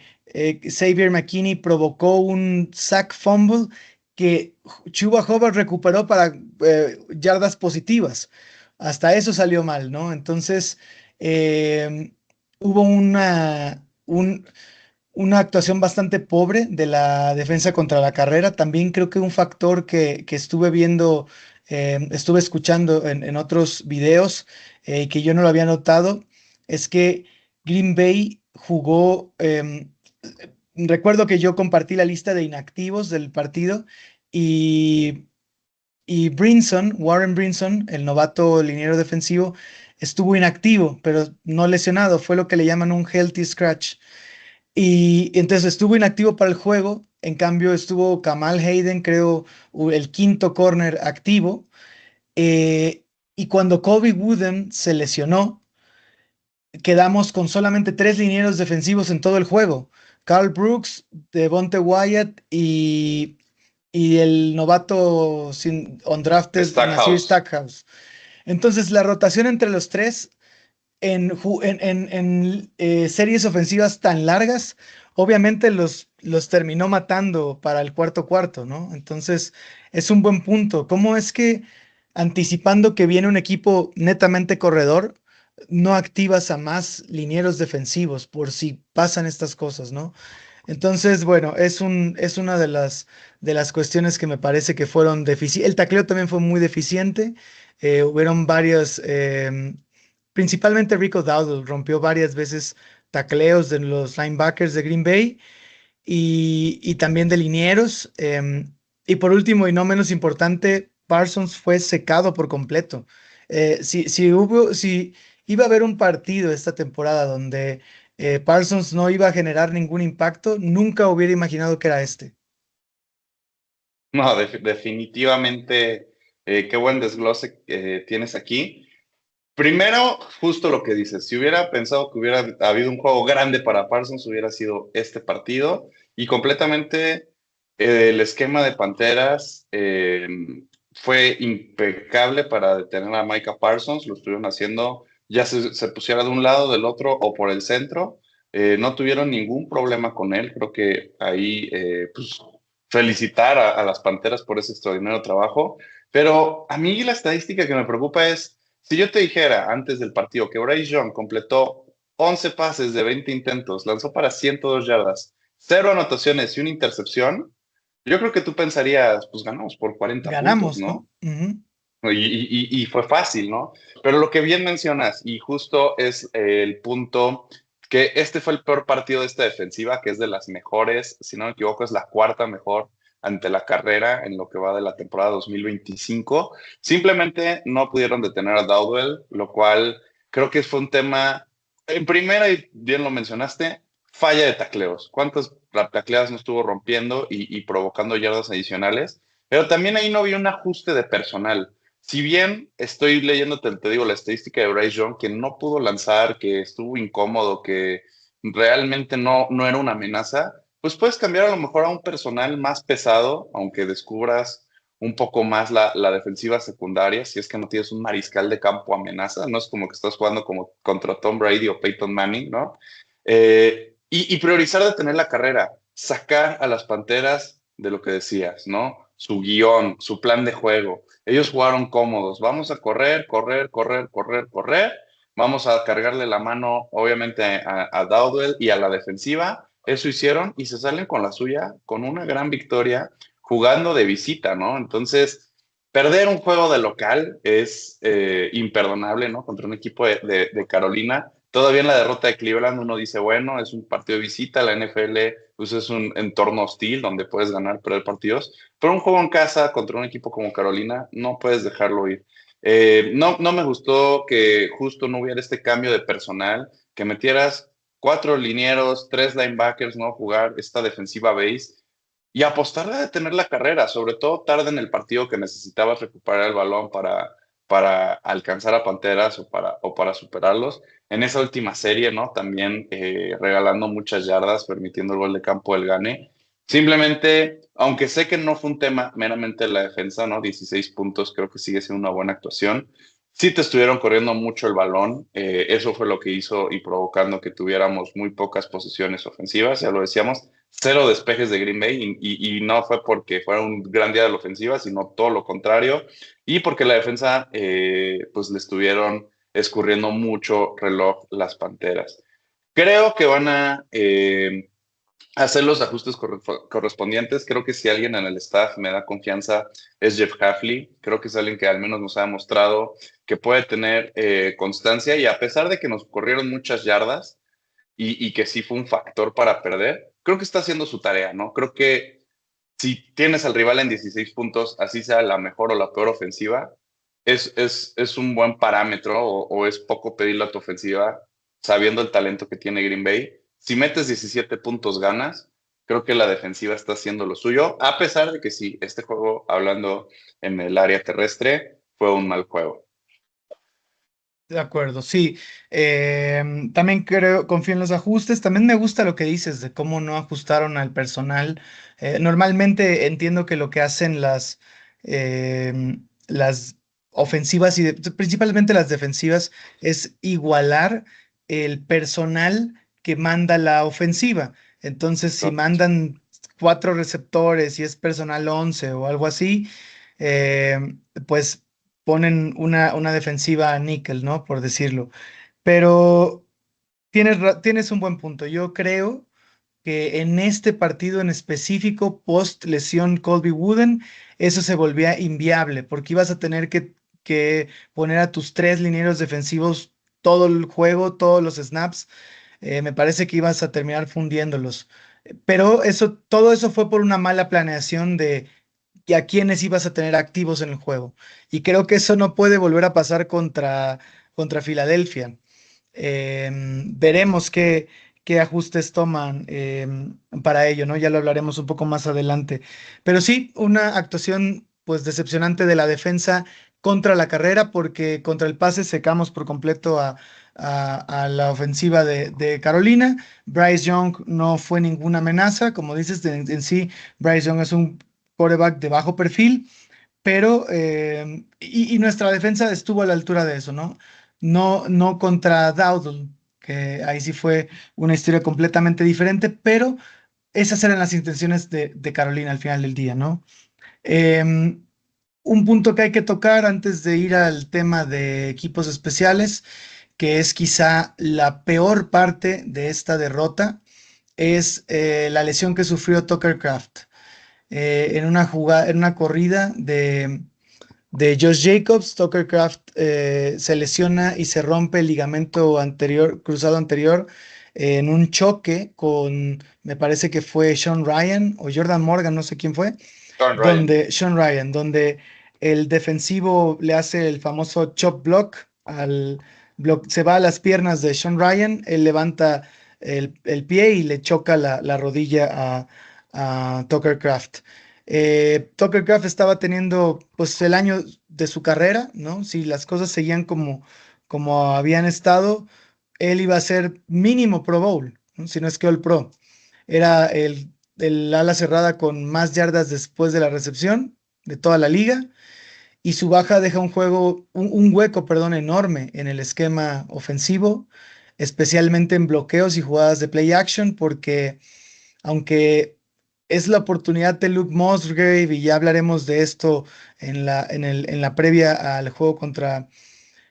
Xavier McKinney provocó un sack fumble que Chuba Hubbard recuperó para yardas positivas. Hasta eso salió mal, ¿no? Entonces, hubo una actuación bastante pobre de la defensa contra la carrera. También creo que un factor que estuve viendo, estuve escuchando en otros videos que yo no lo había notado, es que Green Bay jugó, recuerdo que yo compartí la lista de inactivos del partido y, y Warren Brinson, el novato liniero defensivo, estuvo inactivo, pero no lesionado. Fue lo que le llaman un healthy scratch. Y entonces estuvo inactivo para el juego. En cambio, estuvo Kamal Hayden, creo, el quinto corner activo. eh, y cuando Colby Wooden se lesionó, quedamos con solamente tres linieros defensivos en todo el juego. Carl Brooks, Devonte Wyatt y el novato undrafted Nasir Stackhouse. Stackhouse. Entonces, la rotación entre los tres en series ofensivas tan largas, obviamente los terminó matando para el cuarto cuarto, ¿no? Entonces, es un buen punto. ¿Cómo es que anticipando que viene un equipo netamente corredor, no activas a más linieros defensivos por si pasan estas cosas, ¿no? Entonces, bueno, es una de las cuestiones que me parece que fueron deficientes. El tacleo también fue muy deficiente. Hubieron varios, principalmente Rico Dowdle rompió varias veces tacleos de los linebackers de Green Bay y también de linieros. Y por último, y no menos importante, Parsons fue secado por completo. Si iba a haber un partido esta temporada donde Parsons no iba a generar ningún impacto, nunca hubiera imaginado que era este. No, definitivamente, qué buen desglose tienes aquí. Primero, justo lo que dices, si hubiera pensado que hubiera habido un juego grande para Parsons, hubiera sido este partido y completamente el esquema de Panteras fue impecable para detener a Micah Parsons, lo estuvieron haciendo, ya se pusiera de un lado, del otro o por el centro, no tuvieron ningún problema con él, creo que ahí pues felicitar a las Panteras por ese extraordinario trabajo, pero a mí la estadística que me preocupa es si yo te dijera antes del partido que Bryce Young completó 11 pases de 20 intentos, lanzó para 102 yardas, cero anotaciones y una intercepción, yo creo que tú pensarías, pues ganamos por 40 puntos, Ganamos, ¿no? ¿no? Ujú. Y fue fácil, ¿no? Pero lo que bien mencionas, y justo es el punto, que este fue el peor partido de esta defensiva, que es de las mejores, si no me equivoco, es la cuarta mejor ante la carrera en lo que va de la temporada 2025. Simplemente no pudieron detener a Dowdell, lo cual creo que fue un tema, en primera, y bien lo mencionaste, falla de tacleos. ¿Cuántas tacleadas no estuvo rompiendo y provocando yardas adicionales? Pero también ahí no vi un ajuste de personal. Si bien estoy leyéndote, te digo, la estadística de Bryce Young, que no pudo lanzar, que estuvo incómodo, que realmente no era una amenaza, pues puedes cambiar a lo mejor a un personal más pesado, aunque descubras un poco más la defensiva secundaria, si es que no tienes un mariscal de campo amenaza, no es como que estás jugando como contra Tom Brady o Peyton Manning, ¿no? Y priorizar de tener la carrera, sacar a las Panteras de lo que decías, ¿no? Su guión, su plan de juego. Ellos jugaron cómodos. Vamos a correr, correr, correr, correr, correr. Vamos a cargarle la mano, obviamente, a Dowdell y a la defensiva. Eso hicieron y se salen con la suya, con una gran victoria, jugando de visita, ¿no? Entonces, perder un juego de local es imperdonable, ¿no? Contra un equipo de Carolina. Todavía en la derrota de Cleveland uno dice, bueno, es un partido de visita, la NFL pues es un entorno hostil donde puedes ganar, perder partidos, pero un juego en casa contra un equipo como Carolina no puedes dejarlo ir. No me gustó que justo no hubiera este cambio de personal, que metieras cuatro linieros, tres linebackers, no jugar esta defensiva base y apostarle a detener la carrera, sobre todo tarde en el partido que necesitabas recuperar el balón para alcanzar a Panteras o para superarlos. En esa última serie, ¿no? También regalando muchas yardas, permitiendo el gol de campo del Gane. Simplemente, aunque sé que no fue un tema meramente la defensa, ¿no? 16 puntos creo que sigue siendo una buena actuación. Sí te estuvieron corriendo mucho el balón, eso fue lo que hizo y provocando que tuviéramos muy pocas posesiones ofensivas, ya lo decíamos, cero despejes de Green Bay y no fue porque fuera un gran día de la ofensiva, sino todo lo contrario y porque la defensa pues le estuvieron escurriendo mucho reloj las Panteras. Creo que van a hacer los ajustes correspondientes. Creo que si alguien en el staff me da confianza es Jeff Hafley. Creo que es alguien que al menos nos ha demostrado que puede tener constancia y a pesar de que nos corrieron muchas yardas y que sí fue un factor para perder, creo que está haciendo su tarea, ¿no? Creo que si tienes al rival en 16 puntos, así sea la mejor o la peor ofensiva, es un buen parámetro o es poco pedirle a tu ofensiva sabiendo el talento que tiene Green Bay. Si metes 17 puntos, ganas. Creo que la defensiva está haciendo lo suyo, a pesar de que sí, este juego, hablando en el área terrestre, fue un mal juego. De acuerdo, sí. También creo, confío en los ajustes. También me gusta lo que dices de cómo no ajustaron al personal. Normalmente entiendo que lo que hacen las ofensivas y principalmente las defensivas es igualar el personal que manda la ofensiva. Entonces, si Correcto. mandan cuatro receptores y es personal 11 o algo así, eh, pues ponen una defensiva níquel, ¿no? Por decirlo. Pero tienes un buen punto. Yo creo que en este partido en específico, post lesión Colby Wooden, eso se volvía inviable, porque ibas a tener que poner a tus tres linieros defensivos todo el juego, todos los snaps. Me parece que ibas a terminar fundiéndolos. Pero eso, todo eso fue por una mala planeación de a quiénes ibas a tener activos en el juego. Y creo que eso no puede volver a pasar contra Filadelfia. Veremos qué ajustes toman para ello, ¿no? Ya lo hablaremos un poco más adelante. Pero sí, una actuación pues decepcionante de la defensa contra la carrera, porque contra el pase secamos por completo a la ofensiva de Carolina. Bryce Young no fue ninguna amenaza, como dices, en sí, Bryce Young es un quarterback de bajo perfil, pero y nuestra defensa estuvo a la altura de eso, ¿no? No contra Dowdle, que ahí sí fue una historia completamente diferente, pero esas eran las intenciones de Carolina al final del día, ¿no? Em, un punto que hay que tocar antes de ir al tema de equipos especiales, que es quizá la peor parte de esta derrota, es la lesión que sufrió Tucker Kraft en una jugada, en una corrida de Josh Jacobs. Tucker Kraft se lesiona y se rompe el ligamento anterior, cruzado anterior, en un choque con, me parece que fue Sean Ryan o Jordan Morgan, no sé quién fue, John Ryan. donde Sean Ryan, donde el defensivo le hace el famoso chop block se va a las piernas de Sean Ryan, él levanta el pie y le choca la rodilla a Tucker Kraft. Tucker Kraft estaba teniendo pues el año de su carrera, ¿no? Si las cosas seguían como habían estado, él iba a ser mínimo Pro Bowl, ¿no? Si no es que All Pro. Era el ala cerrada con más yardas después de la recepción de toda la liga, y su baja deja un hueco, perdón, enorme en el esquema ofensivo, especialmente en bloqueos y jugadas de play action, porque aunque es la oportunidad de Luke Musgrave, y ya hablaremos de esto en la previa al juego contra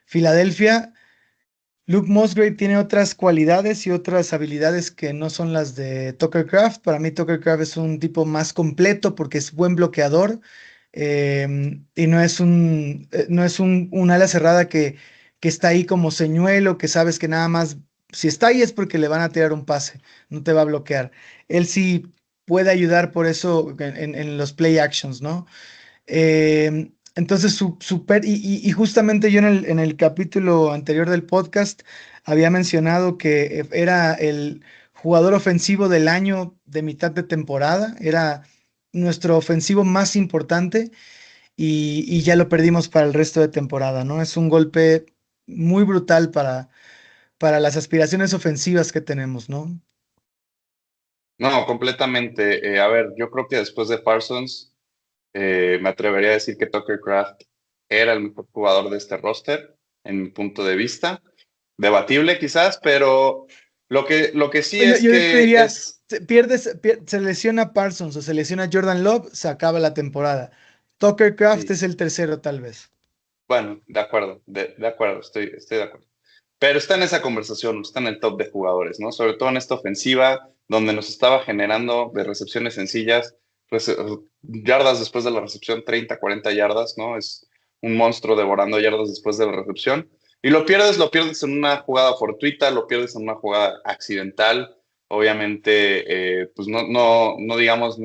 Filadelfia. Luke Musgrave tiene otras cualidades y otras habilidades que no son las de Tucker Kraft. Para mí, Tucker Kraft es un tipo más completo porque es buen bloqueador, y no es un ala cerrada que está ahí como señuelo, que sabes que nada más, si está ahí es porque le van a tirar un pase, no te va a bloquear. Él sí puede ayudar por eso en los play actions, ¿no? Entonces, y justamente yo en el capítulo anterior del podcast había mencionado que era el jugador ofensivo del año de mitad de temporada, era nuestro ofensivo más importante, y ya lo perdimos para el resto de temporada, ¿no? Es un golpe muy brutal para las aspiraciones ofensivas que tenemos, ¿no? No, completamente. A ver, yo creo que después de Parsons, me atrevería a decir que Tucker Kraft era el mejor jugador de este roster, en mi punto de vista. Debatible quizás, pero lo que sí Yo, es yo te que diría, es, se lesiona Parsons o se lesiona Jordan Love, se acaba la temporada. Tucker Kraft sí, es el tercero, tal vez. bueno, de acuerdo, de acuerdo, estoy de acuerdo. Pero está en esa conversación, está en el top de jugadores, ¿no? Sobre todo en esta ofensiva, donde nos estaba generando de recepciones sencillas, pues, yardas después de la recepción, 30, 40 yardas, ¿no? Es un monstruo devorando yardas después de la recepción. Y lo pierdes en una jugada fortuita, lo pierdes en una jugada accidental. Obviamente, pues no digamos,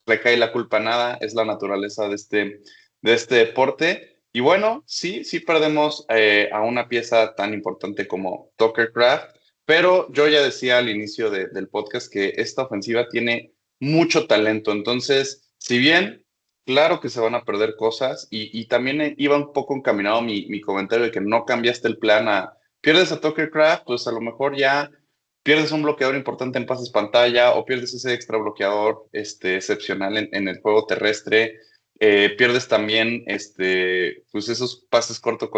recae la culpa a nada, es la naturaleza de este deporte. Y bueno, sí perdemos a una pieza tan importante como Tucker Craft, pero yo ya decía al inicio del podcast que esta ofensiva tiene mucho talento. Entonces, si bien, claro que se van a perder cosas, y también iba un poco encaminado mi comentario de que no cambiaste el plan pierdes a Tucker Craft, pues a lo mejor ya pierdes un bloqueador importante en pases pantalla o pierdes ese extra bloqueador excepcional en el juego terrestre. Pierdes también pues esos pases cortos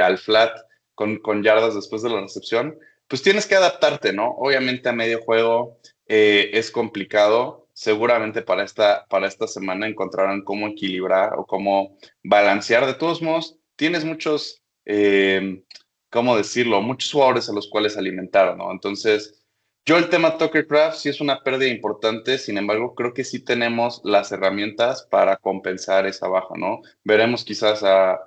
al flat con yardas después de la recepción. Pues tienes que adaptarte, ¿no? Obviamente a medio juego es complicado. Seguramente para esta semana encontrarán cómo equilibrar o cómo balancear. De todos modos, tienes ¿cómo decirlo? Muchos jugadores a los cuales alimentar, ¿no? Entonces, Yo el tema Tucker Craft sí es una pérdida importante, sin embargo, creo que sí tenemos las herramientas para compensar esa baja, ¿no? Veremos quizás a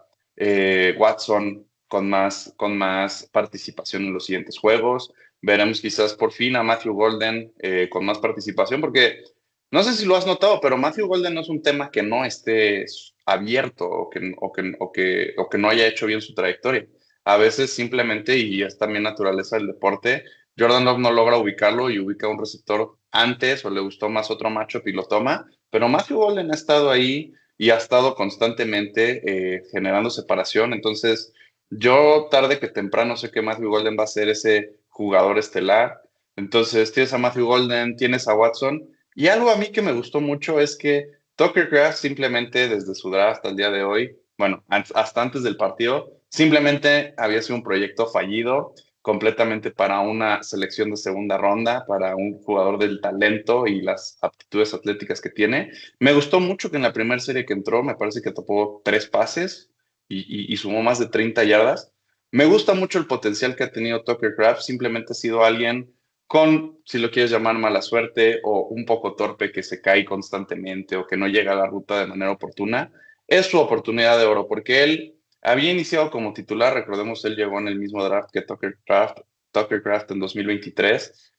Watson con más participación en los siguientes juegos, veremos quizás por fin a Matthew Golden con más participación, porque no sé si lo has notado, pero Matthew Golden no es un tema que no esté abierto o que no haya hecho bien su trayectoria. A veces simplemente, y es también naturaleza del deporte, Jordan Love no logra ubicarlo y ubica un receptor antes o le gustó más otro matchup y lo toma, pero Matthew Golden ha estado ahí y ha estado constantemente generando separación. Entonces, yo tarde que temprano sé que Matthew Golden va a ser ese jugador estelar. Entonces, tienes a Matthew Golden, tienes a Watson. Y algo a mí que me gustó mucho es que Tucker Craft simplemente desde su draft hasta el día de hoy, bueno, hasta antes del partido, simplemente había sido un proyecto fallido completamente para una selección de segunda ronda, para un jugador del talento y las aptitudes atléticas que tiene. Me gustó mucho que en la primera serie que entró, me parece que topó 3 pases y sumó más de 30 yardas. Me gusta mucho el potencial que ha tenido Tucker Craft, simplemente ha sido alguien con, si lo quieres llamar, mala suerte o un poco torpe que se cae constantemente o que no llega a la ruta de manera oportuna. Es su oportunidad de oro porque él había iniciado como titular, recordemos, él llegó en el mismo draft que Tucker Craft en 2023.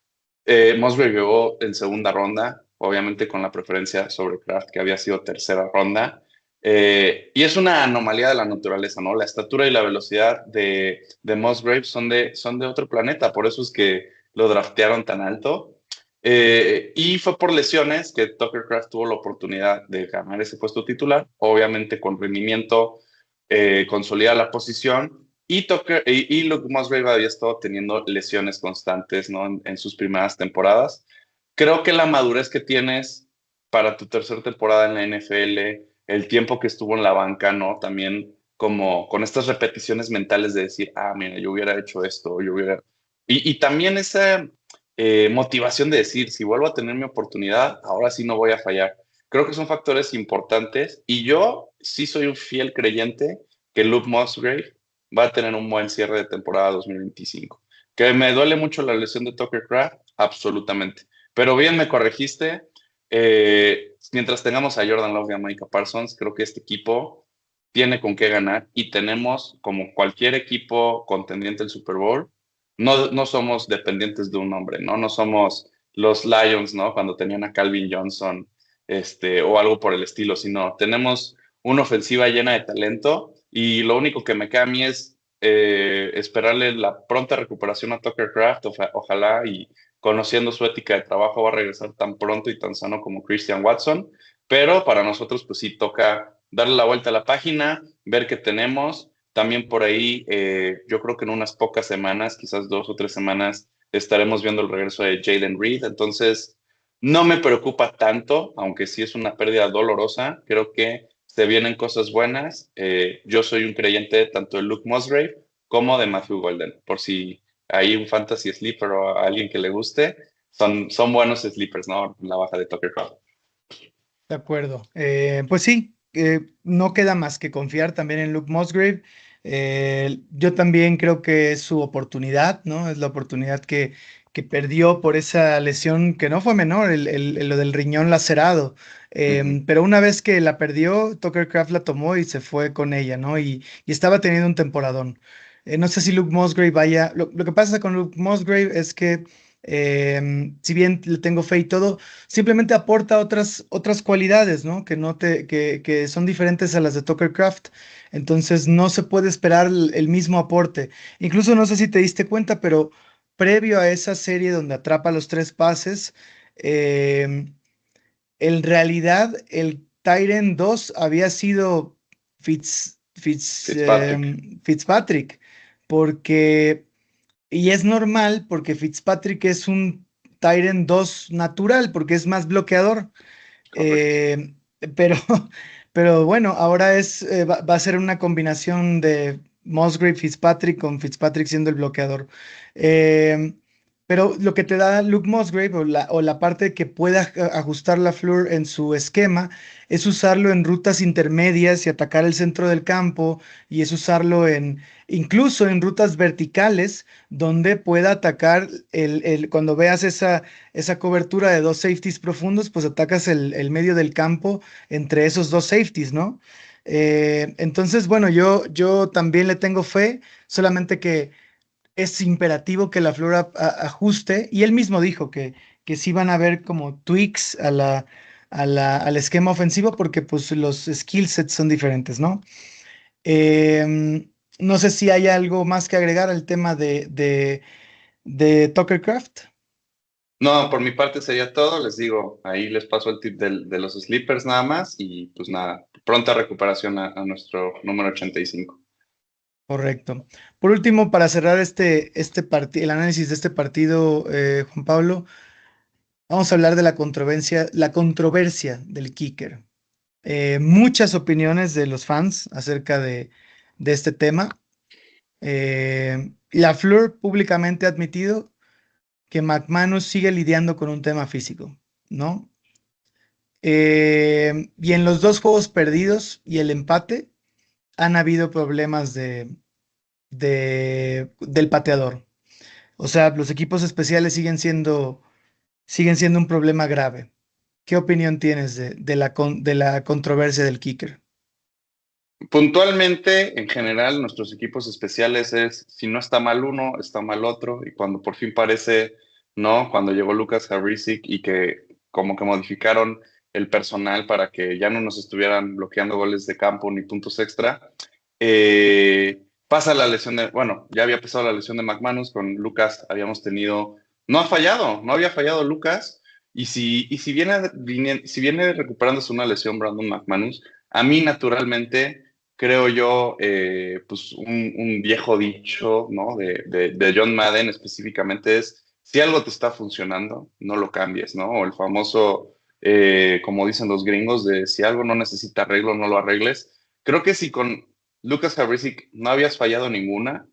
Musgrave llegó en segunda ronda, obviamente con la preferencia sobre Kraft, que había sido tercera ronda. Y es una anomalía de la naturaleza, ¿no? La estatura y la velocidad de Musgrave son de otro planeta, por eso es que lo draftearon tan alto. Y fue por lesiones que Tucker Craft tuvo la oportunidad de ganar ese puesto titular, obviamente con rendimiento, consolida la posición y Luke Musgrave había estado teniendo lesiones constantes, ¿no? En sus primeras temporadas. Creo que la madurez que tienes para tu tercera temporada en la NFL, el tiempo que estuvo en la banca, ¿no? También como con estas repeticiones mentales de decir, ah, mira, yo hubiera hecho esto, yo hubiera... Y también esa motivación de decir, si vuelvo a tener mi oportunidad, ahora sí no voy a fallar. Creo que son factores importantes y yo sí soy un fiel creyente que Luke Musgrave va a tener un buen cierre de temporada 2025. Que me duele mucho la lesión de Tucker Craft, absolutamente. Pero bien me corregiste. Mientras tengamos a Jordan Love y a Micah Parsons, creo que este equipo tiene con qué ganar y tenemos, como cualquier equipo contendiente del Super Bowl, no somos dependientes de un hombre, ¿no? No somos los Lions, ¿no? Cuando tenían a Calvin Johnson, o algo por el estilo, sino tenemos una ofensiva llena de talento y lo único que me queda a mí es esperarle la pronta recuperación a Tucker Craft, ojalá y conociendo su ética de trabajo va a regresar tan pronto y tan sano como Christian Watson, pero para nosotros pues sí toca darle la vuelta a la página, ver qué tenemos. También por ahí, yo creo que en unas pocas semanas, quizás 2 o 3 semanas, estaremos viendo el regreso de Jalen Reed. Entonces, no me preocupa tanto, aunque sí es una pérdida dolorosa. Creo que se vienen cosas buenas. Yo soy un creyente tanto de Luke Musgrave como de Matthew Golden. Por si hay un fantasy sleeper o a alguien que le guste, son buenos sleepers, ¿no? La baja de Tucker Craft. De acuerdo. Pues sí, no queda más que confiar también en Luke Musgrave. Yo también creo que es su oportunidad, ¿no? Es la oportunidad que perdió por esa lesión que no fue menor, lo del riñón lacerado. Ujú. Pero una vez que la perdió, Tucker Craft la tomó y se fue con ella, ¿no? Y estaba teniendo un temporadón. No sé si Luke Musgrave vaya. Lo que pasa con Luke Musgrave es que, si bien le tengo fe y todo, simplemente aporta otras cualidades, ¿no? Que son diferentes a las de Tucker Craft. Entonces no se puede esperar el mismo aporte. Incluso no sé si te diste cuenta, pero previo a esa serie donde atrapa los 3 pases, eh, en realidad el Tyrant 2 había sido Fitzpatrick. Fitzpatrick, porque y es normal porque Fitzpatrick es un Tyrant 2 natural, porque es más bloqueador. Correcto. Eh, pero, pero bueno, ahora va a ser una combinación de Musgrave Fitzpatrick con Fitzpatrick siendo el bloqueador. Eh, Pero lo que te da Luke Musgrave o la parte que pueda ajustar la Fleur en su esquema es usarlo en rutas intermedias y atacar el centro del campo y es usarlo en incluso en rutas verticales donde pueda atacar cuando veas esa cobertura de dos safeties profundos, pues atacas el medio del campo entre esos dos safeties, ¿no? Entonces, bueno, yo también le tengo fe, solamente que es imperativo que la flora ajuste, y él mismo dijo que sí van a haber como tweaks al esquema ofensivo porque pues los skill sets son diferentes, ¿no? No sé si hay algo más que agregar al tema de Tucker Craft. No, por mi parte sería todo. Les digo, ahí les paso el tip de los sleepers nada más y pues nada, pronta recuperación a nuestro número 85. Correcto. Por último, para cerrar el análisis de este partido, Juan Pablo, vamos a hablar de la controversia del kicker. Muchas opiniones de los fans acerca de este tema. LaFleur públicamente ha admitido que McManus sigue lidiando con un tema físico, ¿no? Y en los dos juegos perdidos y el empate han habido problemas del pateador. O sea, los equipos especiales siguen siendo un problema grave. ¿Qué opinión tienes de la controversia del kicker? Puntualmente, en general, nuestros equipos especiales es, si no está mal uno, está mal otro, y cuando por fin parece, ¿no? Cuando llegó Lucas Harisic y que como que modificaron el personal para que ya no nos estuvieran bloqueando goles de campo ni puntos extra, pasa la lesión bueno, ya había pasado la lesión de McManus, con Lucas habíamos tenido, no ha fallado, no había fallado Lucas, y si si viene recuperándose una lesión Brandon McManus, a mí naturalmente creo yo, pues un viejo dicho, ¿no? De John Madden específicamente es, si algo te está funcionando, no lo cambies, ¿no? O el famoso, como dicen los gringos, de si algo no necesita arreglo, no lo arregles. Creo que si con Lucas Harisic no habías fallado ninguna,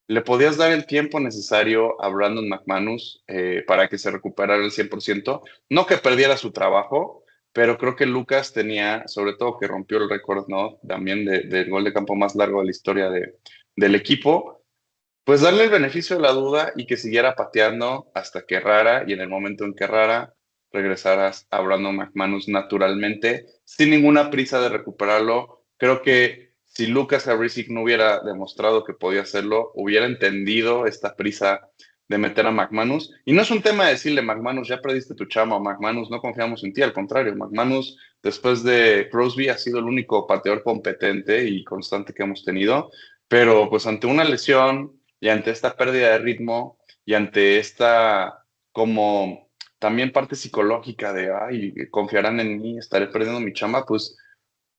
le podías dar el tiempo necesario a Brandon McManus para que se recuperara el 100%. No que perdiera su trabajo, pero creo que Lucas tenía, sobre todo que rompió el récord, ¿no? También del gol de campo más largo de la historia del equipo, pues darle el beneficio de la duda y que siguiera pateando hasta que errara, y en el momento en que errara, regresaras a Brandon McManus naturalmente, sin ninguna prisa de recuperarlo. Creo que si Lucas Harisic no hubiera demostrado que podía hacerlo, hubiera entendido esta prisa de meter a McManus. Y no es un tema de decirle, McManus, ya perdiste tu chama, McManus, no confiamos en ti. Al contrario, McManus, después de Crosby, ha sido el único pateador competente y constante que hemos tenido. Pero pues ante una lesión y ante esta pérdida de ritmo y ante esta como también parte psicológica de, ay, confiarán en mí, estaré perdiendo mi chamba, pues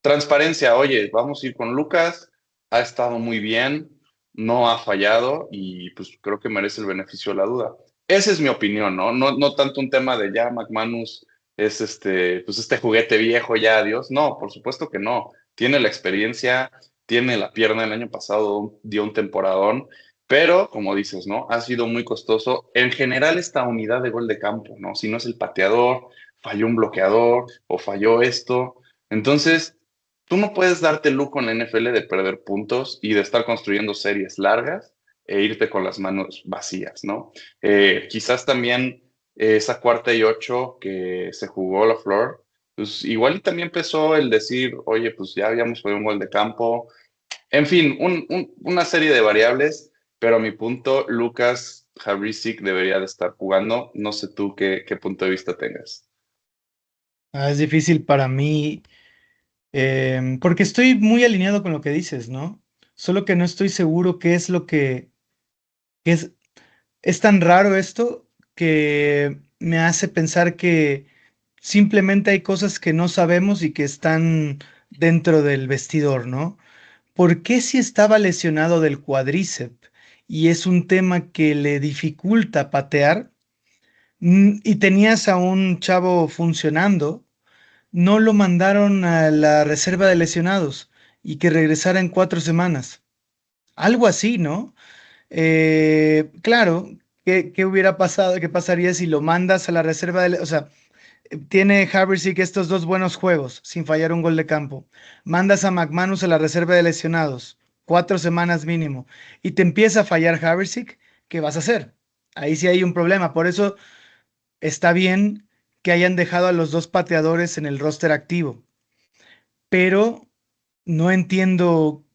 transparencia, oye, vamos a ir con Lucas, ha estado muy bien, no ha fallado y pues creo que merece el beneficio de la duda. Esa es mi opinión, ¿no? No tanto un tema de ya McManus es pues este juguete viejo, ya adiós. No, por supuesto que no. Tiene la experiencia, tiene la pierna, el año pasado dio un temporadón, pero como dices, ¿no? Ha sido muy costoso. En general, esta unidad de gol de campo, ¿no? Si no es el pateador, falló un bloqueador o falló esto. Entonces, tú no puedes darte el lujo en la NFL de perder puntos y de estar construyendo series largas e irte con las manos vacías, ¿no? Quizás también esa 4ª y 8 que se jugó la Flor, pues igual y también empezó el decir, oye, pues ya habíamos fue un gol de campo. En fin, una serie de variables, pero a mi punto, Lucas Harisic debería de estar jugando. No sé tú qué punto de vista tengas. Es difícil para mí, porque estoy muy alineado con lo que dices, ¿no? Solo que no estoy seguro qué es lo que es tan raro esto que me hace pensar que simplemente hay cosas que no sabemos y que están dentro del vestidor, ¿no? ¿Por qué si estaba lesionado del cuádriceps y es un tema que le dificulta patear, y tenías a un chavo funcionando, no lo mandaron a la reserva de lesionados y que regresara en 4 semanas? Algo así, ¿no? Claro, ¿qué hubiera pasado? ¿Qué pasaría si lo mandas a la reserva o sea, tiene Haversick estos dos buenos juegos sin fallar un gol de campo. Mandas a McManus a la reserva de lesionados, 4 semanas mínimo, y te empieza a fallar Haversick, ¿qué vas a hacer? Ahí sí hay un problema. Por eso está bien que hayan dejado a los dos pateadores en el roster activo, pero no entiendo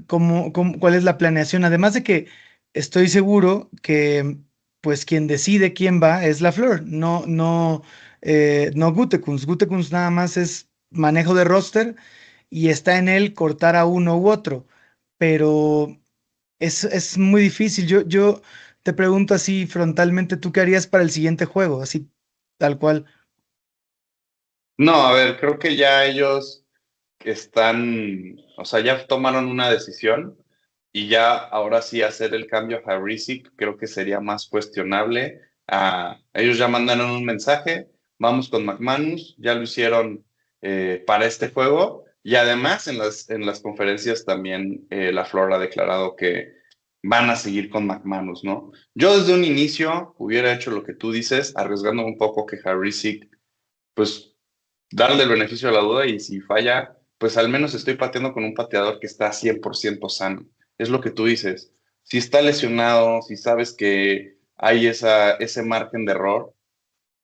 cuál es la planeación. Además de que estoy seguro que pues quien decide quién va es Lafleur, no Gutekunst. Gutekunst nada más es manejo de roster y está en él cortar a uno u otro, pero es muy difícil. Yo te pregunto así frontalmente, ¿tú qué harías para el siguiente juego? Así, tal cual. No, a ver, creo que ya ellos están, o sea, ya tomaron una decisión y ya ahora sí hacer el cambio a Harisic creo que sería más cuestionable. Ellos ya mandaron un mensaje, vamos con McManus, ya lo hicieron para este juego y además en las conferencias también la Flor ha declarado que van a seguir con McManus, ¿no? Yo desde un inicio hubiera hecho lo que tú dices, arriesgando un poco que Harisic pues darle el beneficio de la duda y si falla, pues al menos estoy pateando con un pateador que está 100% sano. Es lo que tú dices. Si está lesionado, si sabes que hay ese margen de error,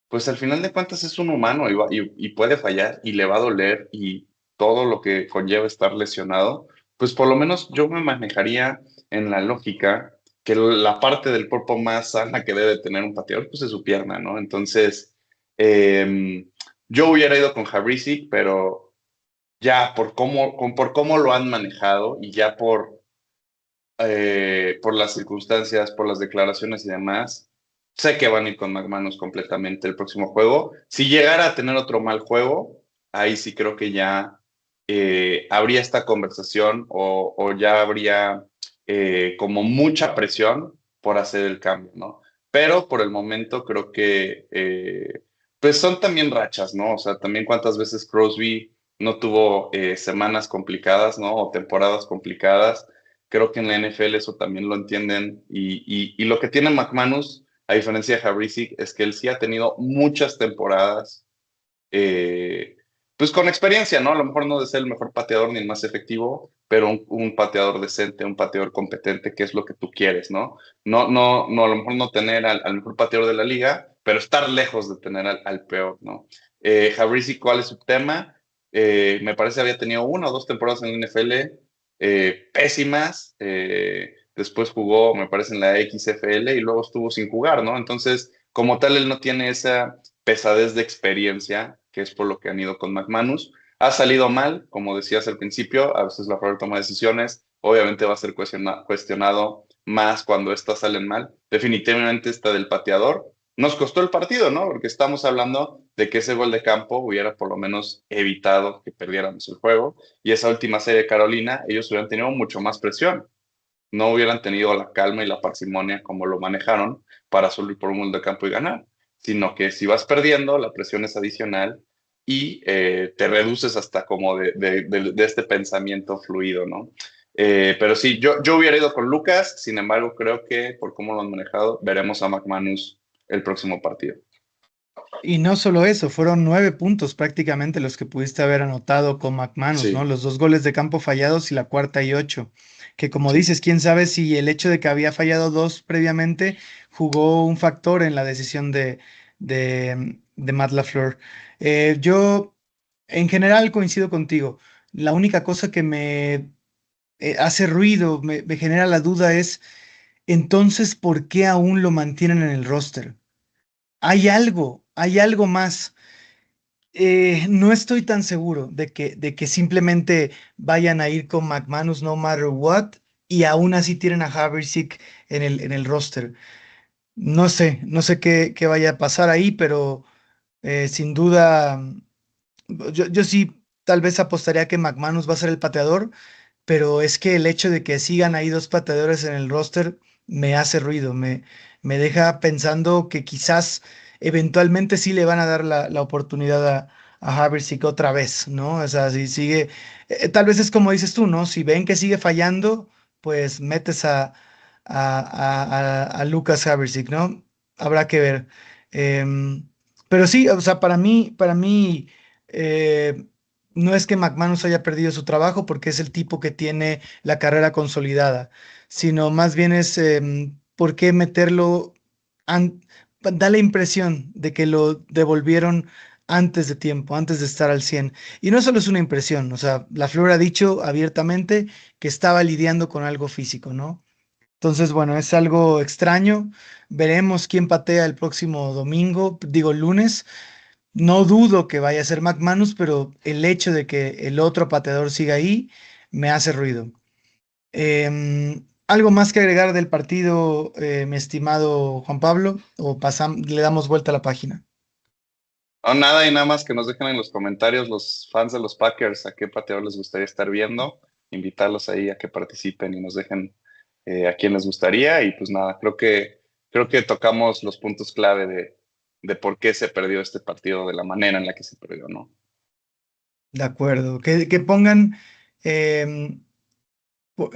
pues al final de cuentas es un humano y puede fallar y le va a doler y todo lo que conlleva estar lesionado, pues por lo menos yo me manejaría en la lógica que la parte del cuerpo más sana que debe tener un pateador, pues es su pierna, ¿no? Entonces, yo hubiera ido con Habrisi, pero ya por cómo lo han manejado y ya por las circunstancias, por las declaraciones y demás, sé que van a ir con McManus completamente el próximo juego. Si llegara a tener otro mal juego, ahí sí creo que ya habría esta conversación o ya habría como mucha presión por hacer el cambio, ¿no? Pero por el momento creo que pues son también rachas, ¿no? O sea, también cuántas veces Crosby no tuvo semanas complicadas, ¿no? O temporadas complicadas. Creo que en la NFL eso también lo entienden. Y lo que tiene McManus, a diferencia de Habrisic, es que él sí ha tenido muchas temporadas, eh, pues con experiencia, ¿no? A lo mejor no de ser el mejor pateador ni el más efectivo, pero un pateador decente, un pateador competente, que es lo que tú quieres, ¿no? No, a lo mejor no tener al mejor pateador de la liga, pero estar lejos de tener al peor, ¿no? Habrisic, ¿cuál es su tema? Me parece que había tenido 1 o 2 temporadas en la NFL pésimas. Después jugó, me parece, en la XFL y luego estuvo sin jugar, ¿no? Entonces, como tal, él no tiene esa pesadez de experiencia, que es por lo que han ido con McManus. Ha salido mal, como decías al principio, a veces la Flor toma decisiones, obviamente va a ser cuestionado más cuando estas salen mal. Definitivamente esta del pateador nos costó el partido, ¿no? Porque estamos hablando de que ese gol de campo hubiera por lo menos evitado que perdiéramos el juego y esa última serie de Carolina, ellos hubieran tenido mucho más presión, no hubieran tenido la calma y la parsimonia como lo manejaron para solo ir por un gol de campo y ganar, sino que si vas perdiendo, la presión es adicional y te reduces hasta como de este pensamiento fluido, ¿no? Pero sí, yo hubiera ido con Lucas, sin embargo, creo que por cómo lo han manejado, veremos a McManus el próximo partido. Y no solo eso, fueron 9 puntos prácticamente los que pudiste haber anotado con McManus, ¿no? Sí, Los 2 goles de campo fallados y la cuarta y 8. Que como sí. dices, quién sabe si el hecho de que había fallado dos previamente jugó un factor en la decisión de Matt LaFleur. Yo en general coincido contigo. La única cosa que me hace ruido, me genera la duda es, entonces, ¿por qué aún lo mantienen en el roster? Hay algo más. No estoy tan seguro de que simplemente vayan a ir con McManus no matter what y aún así tienen a Haversick en el roster. No sé qué vaya a pasar ahí, pero sin duda, yo sí tal vez apostaría que McManus va a ser el pateador, pero es que el hecho de que sigan ahí dos pateadores en el roster me hace ruido, me deja pensando que quizás eventualmente sí le van a dar la oportunidad a Haversick otra vez, ¿no? O sea, si sigue, tal vez es como dices tú, ¿no? Si ven que sigue fallando, pues metes a Lucas Haversick, ¿no? Habrá que ver. Em, pero sí, o sea, para mí, eh, no es que McManus haya perdido su trabajo porque es el tipo que tiene la carrera consolidada, sino más bien es por qué meterlo, an- da la impresión de que lo devolvieron antes de tiempo, antes de estar al 100. Y no solo es una impresión, o sea, la Flor ha dicho abiertamente que estaba lidiando con algo físico, ¿no? Entonces, bueno, es algo extraño. Veremos quién patea el próximo domingo, digo lunes. No dudo que vaya a ser McManus, pero el hecho de que el otro pateador siga ahí me hace ruido. ¿Algo más que agregar del partido, mi estimado Juan Pablo? ¿O le damos vuelta a la página? No, nada y nada más que nos dejen en los comentarios los fans de los Packers a qué pateador les gustaría estar viendo, invitarlos ahí a que participen y nos dejen a quién les gustaría y pues nada, creo que tocamos los puntos clave de por qué se perdió este partido de la manera en la que se perdió, ¿no? De acuerdo. Que pongan em, po-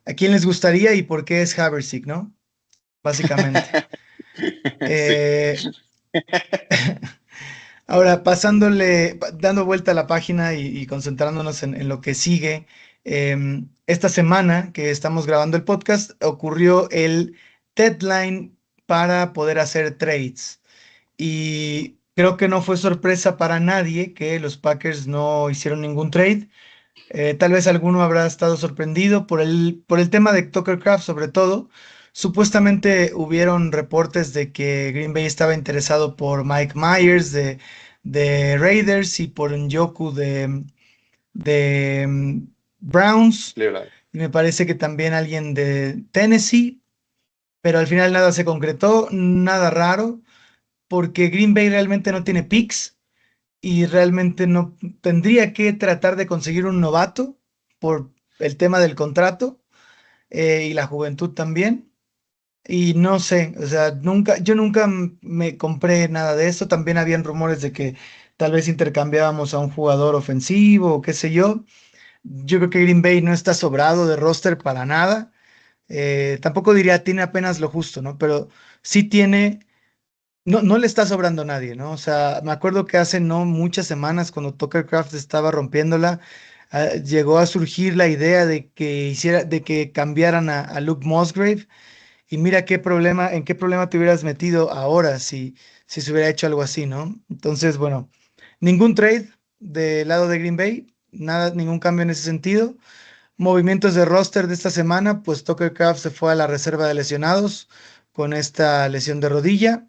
a quién les gustaría y por qué es Haversick, ¿no? Básicamente. Sí, Eh, Ahora, dando vuelta a la página y concentrándonos en lo que sigue, esta semana que estamos grabando el podcast, ocurrió el deadline para poder hacer trades. Y creo que no fue sorpresa para nadie que los Packers no hicieron ningún trade. Tal vez alguno habrá estado sorprendido por el tema de Tucker Craft, sobre todo. Supuestamente hubieron reportes de que Green Bay estaba interesado por Mike Myers de Raiders y por Njoku de Browns. Cleveland. Y me parece que también alguien de Tennessee, pero al final nada se concretó, nada raro, porque Green Bay realmente no tiene picks y realmente no tendría que tratar de conseguir un novato por el tema del contrato y la juventud también. Y no sé, o sea, yo nunca me compré nada de esto. También habían rumores de que tal vez intercambiábamos a un jugador ofensivo o qué sé yo. Yo creo que Green Bay no está sobrado de roster para nada. Tampoco diría tiene apenas lo justo, ¿no? Pero sí tiene no le está sobrando a nadie, ¿no? O sea, me acuerdo que hace no muchas semanas, cuando Tucker Craft estaba rompiéndola, llegó a surgir la idea de que cambiaran a Luke Musgrave. Y mira en qué problema te hubieras metido ahora si se hubiera hecho algo así, ¿no? Entonces, bueno, ningún trade del lado de Green Bay, nada, ningún cambio en ese sentido. Movimientos de roster de esta semana, pues Tucker Craft se fue a la reserva de lesionados con esta lesión de rodilla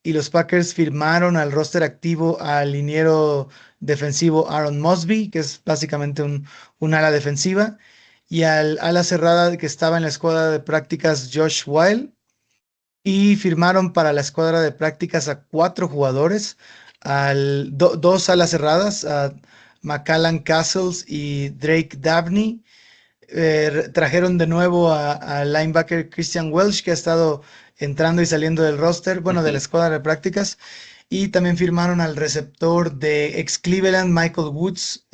y los Packers firmaron al roster activo al liniero defensivo Aaron Mosby, que es básicamente un ala defensiva, y al ala cerrada que estaba en la escuadra de prácticas Josh Weil, y firmaron para la escuadra de prácticas a 4 jugadores, dos alas cerradas, a Macallan Castles y Drake Dabney. Trajeron de nuevo al linebacker Christian Welch, que ha estado entrando y saliendo del roster, bueno, de la escuadra de prácticas. Y también firmaron al receptor de ex Cleveland, Michael Woods,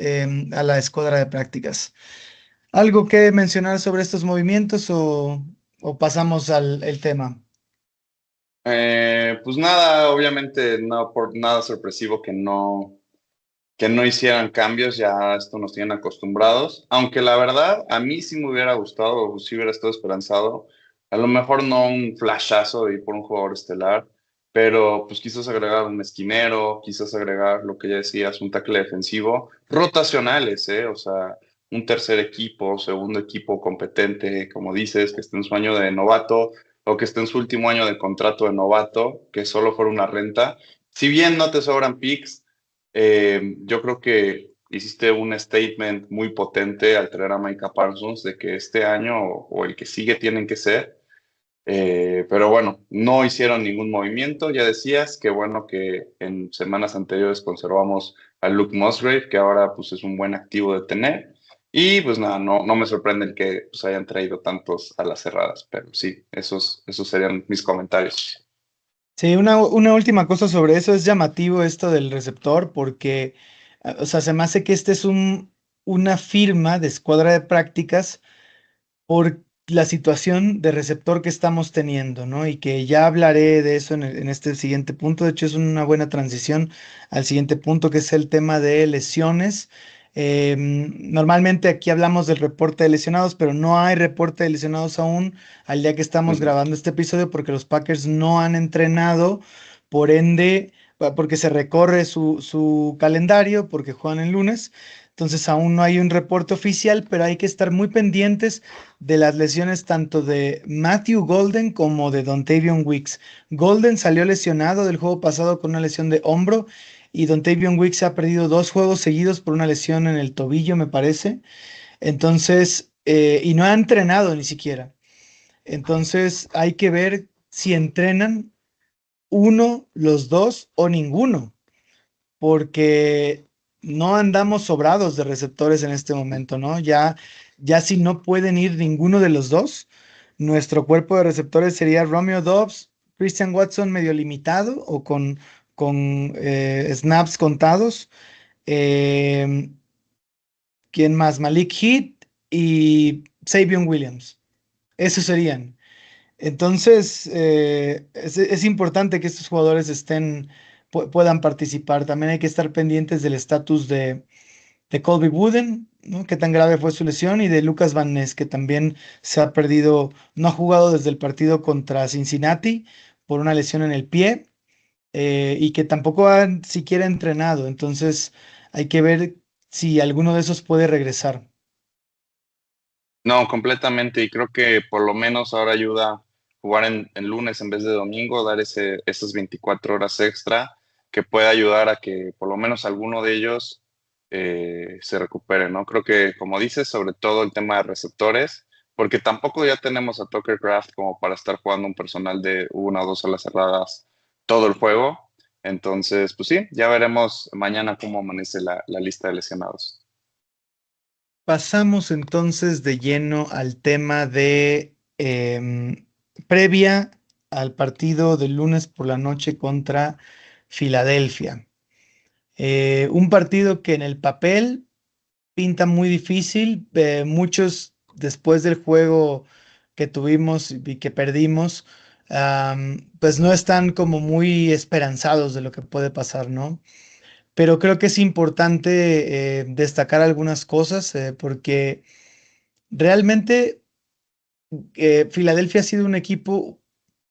a la escuadra de prácticas. ¿Algo que mencionar sobre estos movimientos o pasamos al el tema? Pues nada, obviamente no por nada sorpresivo que no hicieran cambios, ya esto nos tienen acostumbrados, aunque la verdad a mí sí me hubiera gustado, o sí hubiera estado esperanzado, a lo mejor no un flashazo y por un jugador estelar, pero pues quizás agregar un esquinero, quizás agregar lo que ya decías, un tackle defensivo, rotacionales, ¿eh? O sea, un tercer equipo, segundo equipo competente, como dices, que esté en su año de novato o que esté en su último año de contrato de novato, que solo fuera una renta. Si bien no te sobran picks, yo creo que hiciste un statement muy potente al traer a Micah Parsons de que este año o el que sigue tienen que ser. Pero bueno, no hicieron ningún movimiento. Ya decías, que bueno que en semanas anteriores conservamos a Luke Musgrave, que ahora pues es un buen activo de tener. Y pues nada, no me sorprende el que pues, hayan traído tantos a las cerradas, pero sí, esos serían mis comentarios. Sí, una última cosa sobre eso, es llamativo esto del receptor porque, o sea, se me hace que este es una firma de escuadra de prácticas la situación de receptor que estamos teniendo, ¿no? Y que ya hablaré de eso en este siguiente punto. De hecho, es una buena transición al siguiente punto, que es el tema de lesiones. Normalmente aquí hablamos del reporte de lesionados, pero no hay reporte de lesionados aún al día que estamos Ujú. grabando este episodio porque los Packers no han entrenado, por ende, porque se recorre su calendario, porque juegan el lunes. Entonces aún no hay un reporte oficial, pero hay que estar muy pendientes de las lesiones tanto de Matthew Golden como de Dontavion Wicks. Golden salió lesionado del juego pasado con una lesión de hombro y Dontavion Wicks ha perdido 2 juegos seguidos por una lesión en el tobillo, me parece. Entonces, y no ha entrenado ni siquiera. Entonces, hay que ver si entrenan uno, los dos o ninguno, porque no andamos sobrados de receptores en este momento, ¿no? Ya si no pueden ir ninguno de los dos, nuestro cuerpo de receptores sería Romeo Dobbs, Christian Watson medio limitado o con snaps contados. eh, ¿Quién más? Malik Heath y Savion Williams. Esos serían. Entonces, es importante que estos jugadores puedan participar. También hay que estar pendientes del estatus de Colby Wooden, ¿no? Qué tan grave fue su lesión, y de Lucas Van Ness, que también se ha perdido, no ha jugado desde el partido contra Cincinnati por una lesión en el pie, y que tampoco ha siquiera entrenado. Entonces, hay que ver si alguno de esos puede regresar. No, completamente. Y creo que por lo menos ahora ayuda jugar en lunes en vez de domingo, dar esas 24 horas extra que puede ayudar a que por lo menos alguno de ellos se recupere, ¿no? Creo que, como dices, sobre todo el tema de receptores, porque tampoco ya tenemos a Tucker Craft como para estar jugando un personal de 1 o 2 alas cerradas todo el juego. Entonces, pues sí, ya veremos mañana cómo amanece la lista de lesionados. Pasamos entonces de lleno al tema de previa al partido del lunes por la noche contra Filadelfia. Un partido que en el papel pinta muy difícil. Muchos después del juego que tuvimos y que perdimos, pues no están como muy esperanzados de lo que puede pasar, ¿no? Pero creo que es importante destacar algunas cosas, porque realmente Filadelfia ha sido un equipo,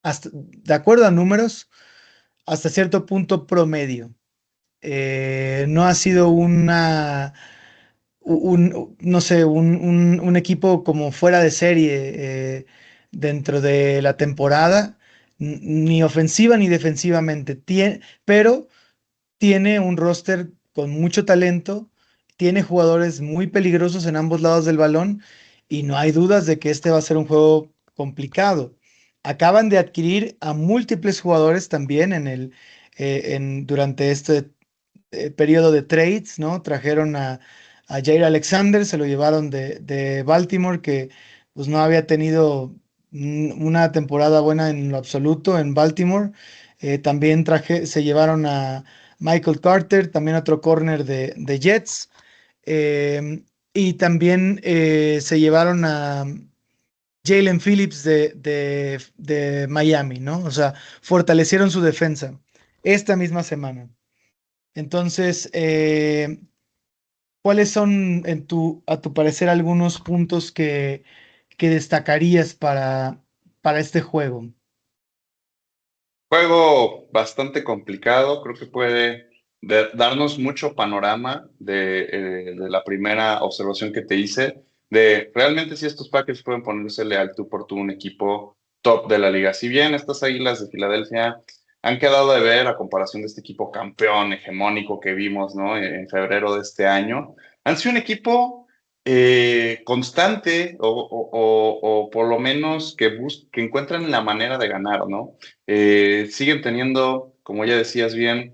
de acuerdo a números, hasta cierto punto promedio. No ha sido no sé, un equipo como fuera de serie dentro de la temporada, ni ofensiva ni defensivamente. Pero tiene un roster con mucho talento, tiene jugadores muy peligrosos en ambos lados del balón y no hay dudas de que este va a ser un juego complicado. Acaban de adquirir a múltiples jugadores también durante este periodo de trades, ¿no? Trajeron a Jair Alexander, se lo llevaron de Baltimore, que pues no había tenido una temporada buena en lo absoluto en Baltimore. También se llevaron a Michael Carter, también otro corner de Jets. eh, y también se llevaron a Jalen Phillips de Miami, ¿no? O sea, fortalecieron su defensa esta misma semana. Entonces, ¿cuáles son, a tu parecer, algunos puntos que destacarías para este juego? Juego bastante complicado, creo que puede darnos mucho panorama de la primera observación que te hice, de realmente si estos Packers pueden ponérsele al tú por tú un equipo top de la liga. Si bien estas Águilas de Filadelfia han quedado de ver a comparación de este equipo campeón hegemónico que vimos, ¿no? En febrero de este año, han sido un equipo constante o por lo menos que encuentran la manera de ganar, ¿no? Siguen teniendo, como ya decías bien,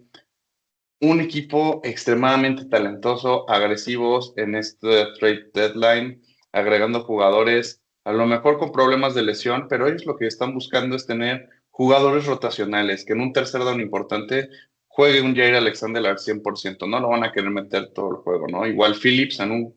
un equipo extremadamente talentoso, agresivos en este trade deadline, agregando jugadores, a lo mejor con problemas de lesión, pero ellos lo que están buscando es tener jugadores rotacionales, que en un tercer down importante juegue un Jair Alexander al 100%, no lo van a querer meter todo el juego, ¿no? Igual Phillips en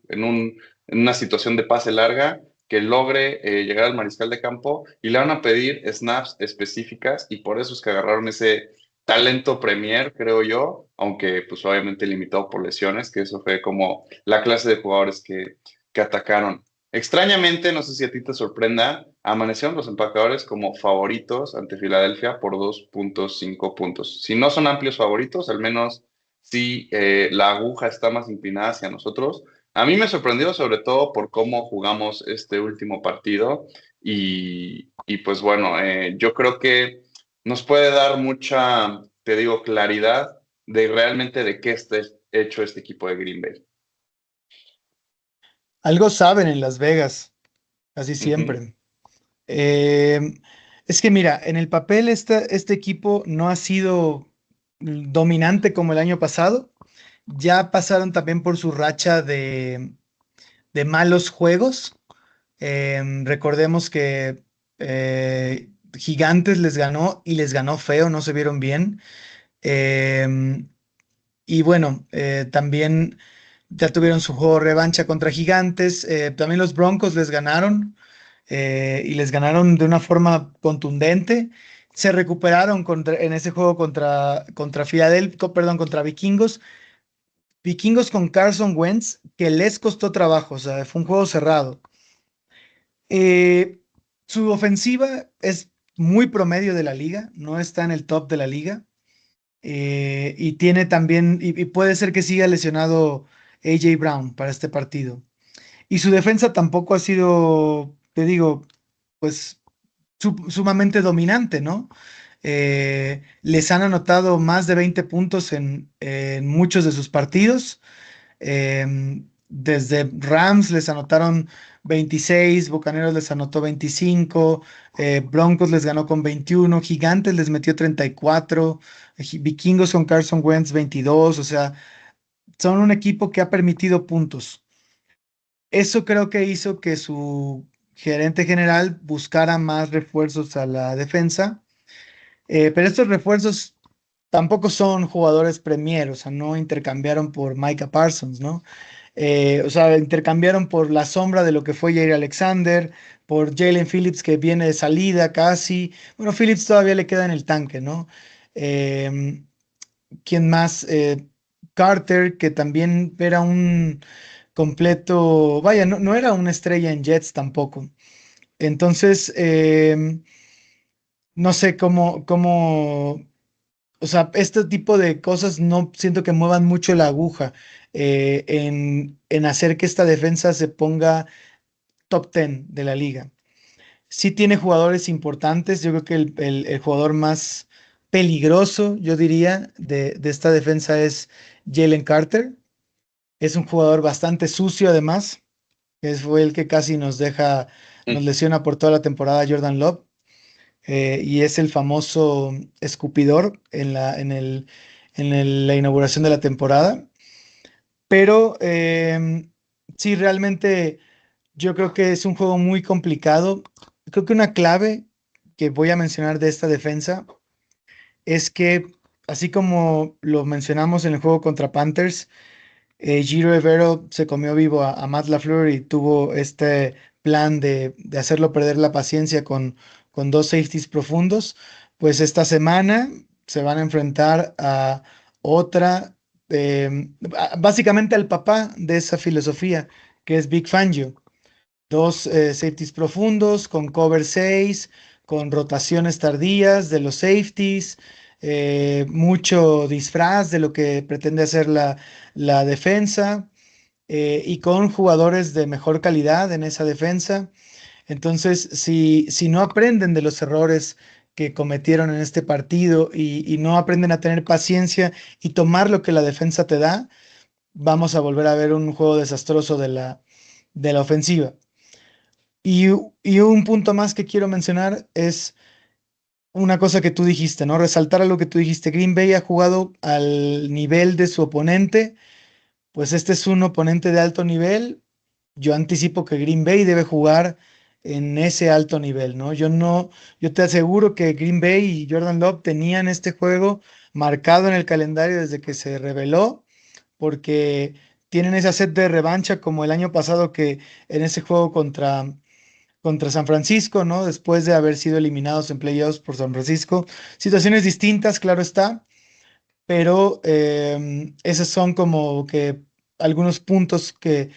una situación de pase larga, que logre llegar al mariscal de campo y le van a pedir snaps específicas y por eso es que agarraron ese talento premier, creo yo, aunque pues obviamente limitado por lesiones, que eso fue como la clase de jugadores que atacaron. Extrañamente, no sé si a ti te sorprenda, amanecieron los empacadores como favoritos ante Filadelfia por 2.5 puntos. Si no son amplios favoritos, al menos si la aguja está más inclinada hacia nosotros. A mí me sorprendió sobre todo por cómo jugamos este último partido y pues bueno, yo creo que nos puede dar mucha, te digo, claridad de realmente de qué está hecho este equipo de Green Bay. Algo saben en Las Vegas, casi Ujú. siempre. Eh, es que mira, en el papel este equipo no ha sido dominante como el año pasado. Ya pasaron también por su racha de malos juegos. Recordemos que Gigantes les ganó y les ganó feo, no se vieron bien. Em, y bueno, también ya tuvieron su juego de revancha contra Gigantes. También los Broncos les ganaron y les ganaron de una forma contundente. Se recuperaron en ese juego contra Filadelfia, perdón, contra Vikingos. Vikingos con Carson Wentz, que les costó trabajo, o sea, fue un juego cerrado. Eh, Su ofensiva es muy promedio de la liga, no está en el top de la liga. Y tiene también, y puede ser que siga lesionado AJ Brown para este partido. Y su defensa tampoco ha sido, te digo, pues sumamente dominante, ¿no? Les han anotado más de 20 puntos en muchos de sus partidos. Desde Rams les anotaron 26, Bucaneros les anotó 25, Broncos les ganó con 21, Gigantes les metió 34, Vikingos con Carson Wentz 22, o sea, son un equipo que ha permitido puntos. Eso creo que hizo que su gerente general buscara más refuerzos a la defensa, pero estos refuerzos tampoco son jugadores premier, o sea, no intercambiaron por Micah Parsons, ¿no? O sea, intercambiaron por la sombra de lo que fue Jair Alexander, por Jalen Phillips que viene de salida casi. Bueno, Phillips todavía le queda en el tanque, ¿no? Eh, ¿Quién más? Carter, que también era un completo, vaya, no era una estrella en Jets tampoco. Entonces, no sé o sea, este tipo de cosas no siento que muevan mucho la aguja en hacer que esta defensa se ponga top 10 de la liga. Sí tiene jugadores importantes, yo creo que el jugador más peligroso, yo diría, de esta defensa es Jalen Carter. Es un jugador bastante sucio además, fue el que casi nos lesiona por toda la temporada Jordan Love. Y es el famoso escupidor la inauguración de la temporada. Pero sí, realmente yo creo que es un juego muy complicado. Creo que una clave que voy a mencionar de esta defensa es que, así como lo mencionamos en el juego contra Panthers, Giro Evero se comió vivo a Matt LaFleur y tuvo este plan de hacerlo perder la paciencia con dos safeties profundos. Pues esta semana se van a enfrentar a otra, básicamente al papá de esa filosofía, que es Big Fangio. Dos safeties profundos con cover 6, con rotaciones tardías de los safeties, mucho disfraz de lo que pretende hacer la defensa y con jugadores de mejor calidad en esa defensa. Entonces, si no aprenden de los errores que cometieron en este partido y no aprenden a tener paciencia y tomar lo que la defensa te da, vamos a volver a ver un juego desastroso de la ofensiva. Y, y un punto más que quiero mencionar es una cosa que tú dijiste, ¿no? Resaltar algo que tú dijiste. Green Bay ha jugado al nivel de su oponente, pues este es un oponente de alto nivel. Yo anticipo que Green Bay debe jugar en ese alto nivel, ¿no? Yo te aseguro que Green Bay y Jordan Love tenían este juego marcado en el calendario desde que se reveló, porque tienen esa sed de revancha como el año pasado que en ese juego contra San Francisco, ¿no? Después de haber sido eliminados en playoffs por San Francisco. Situaciones distintas, claro está, pero esos son como que algunos puntos que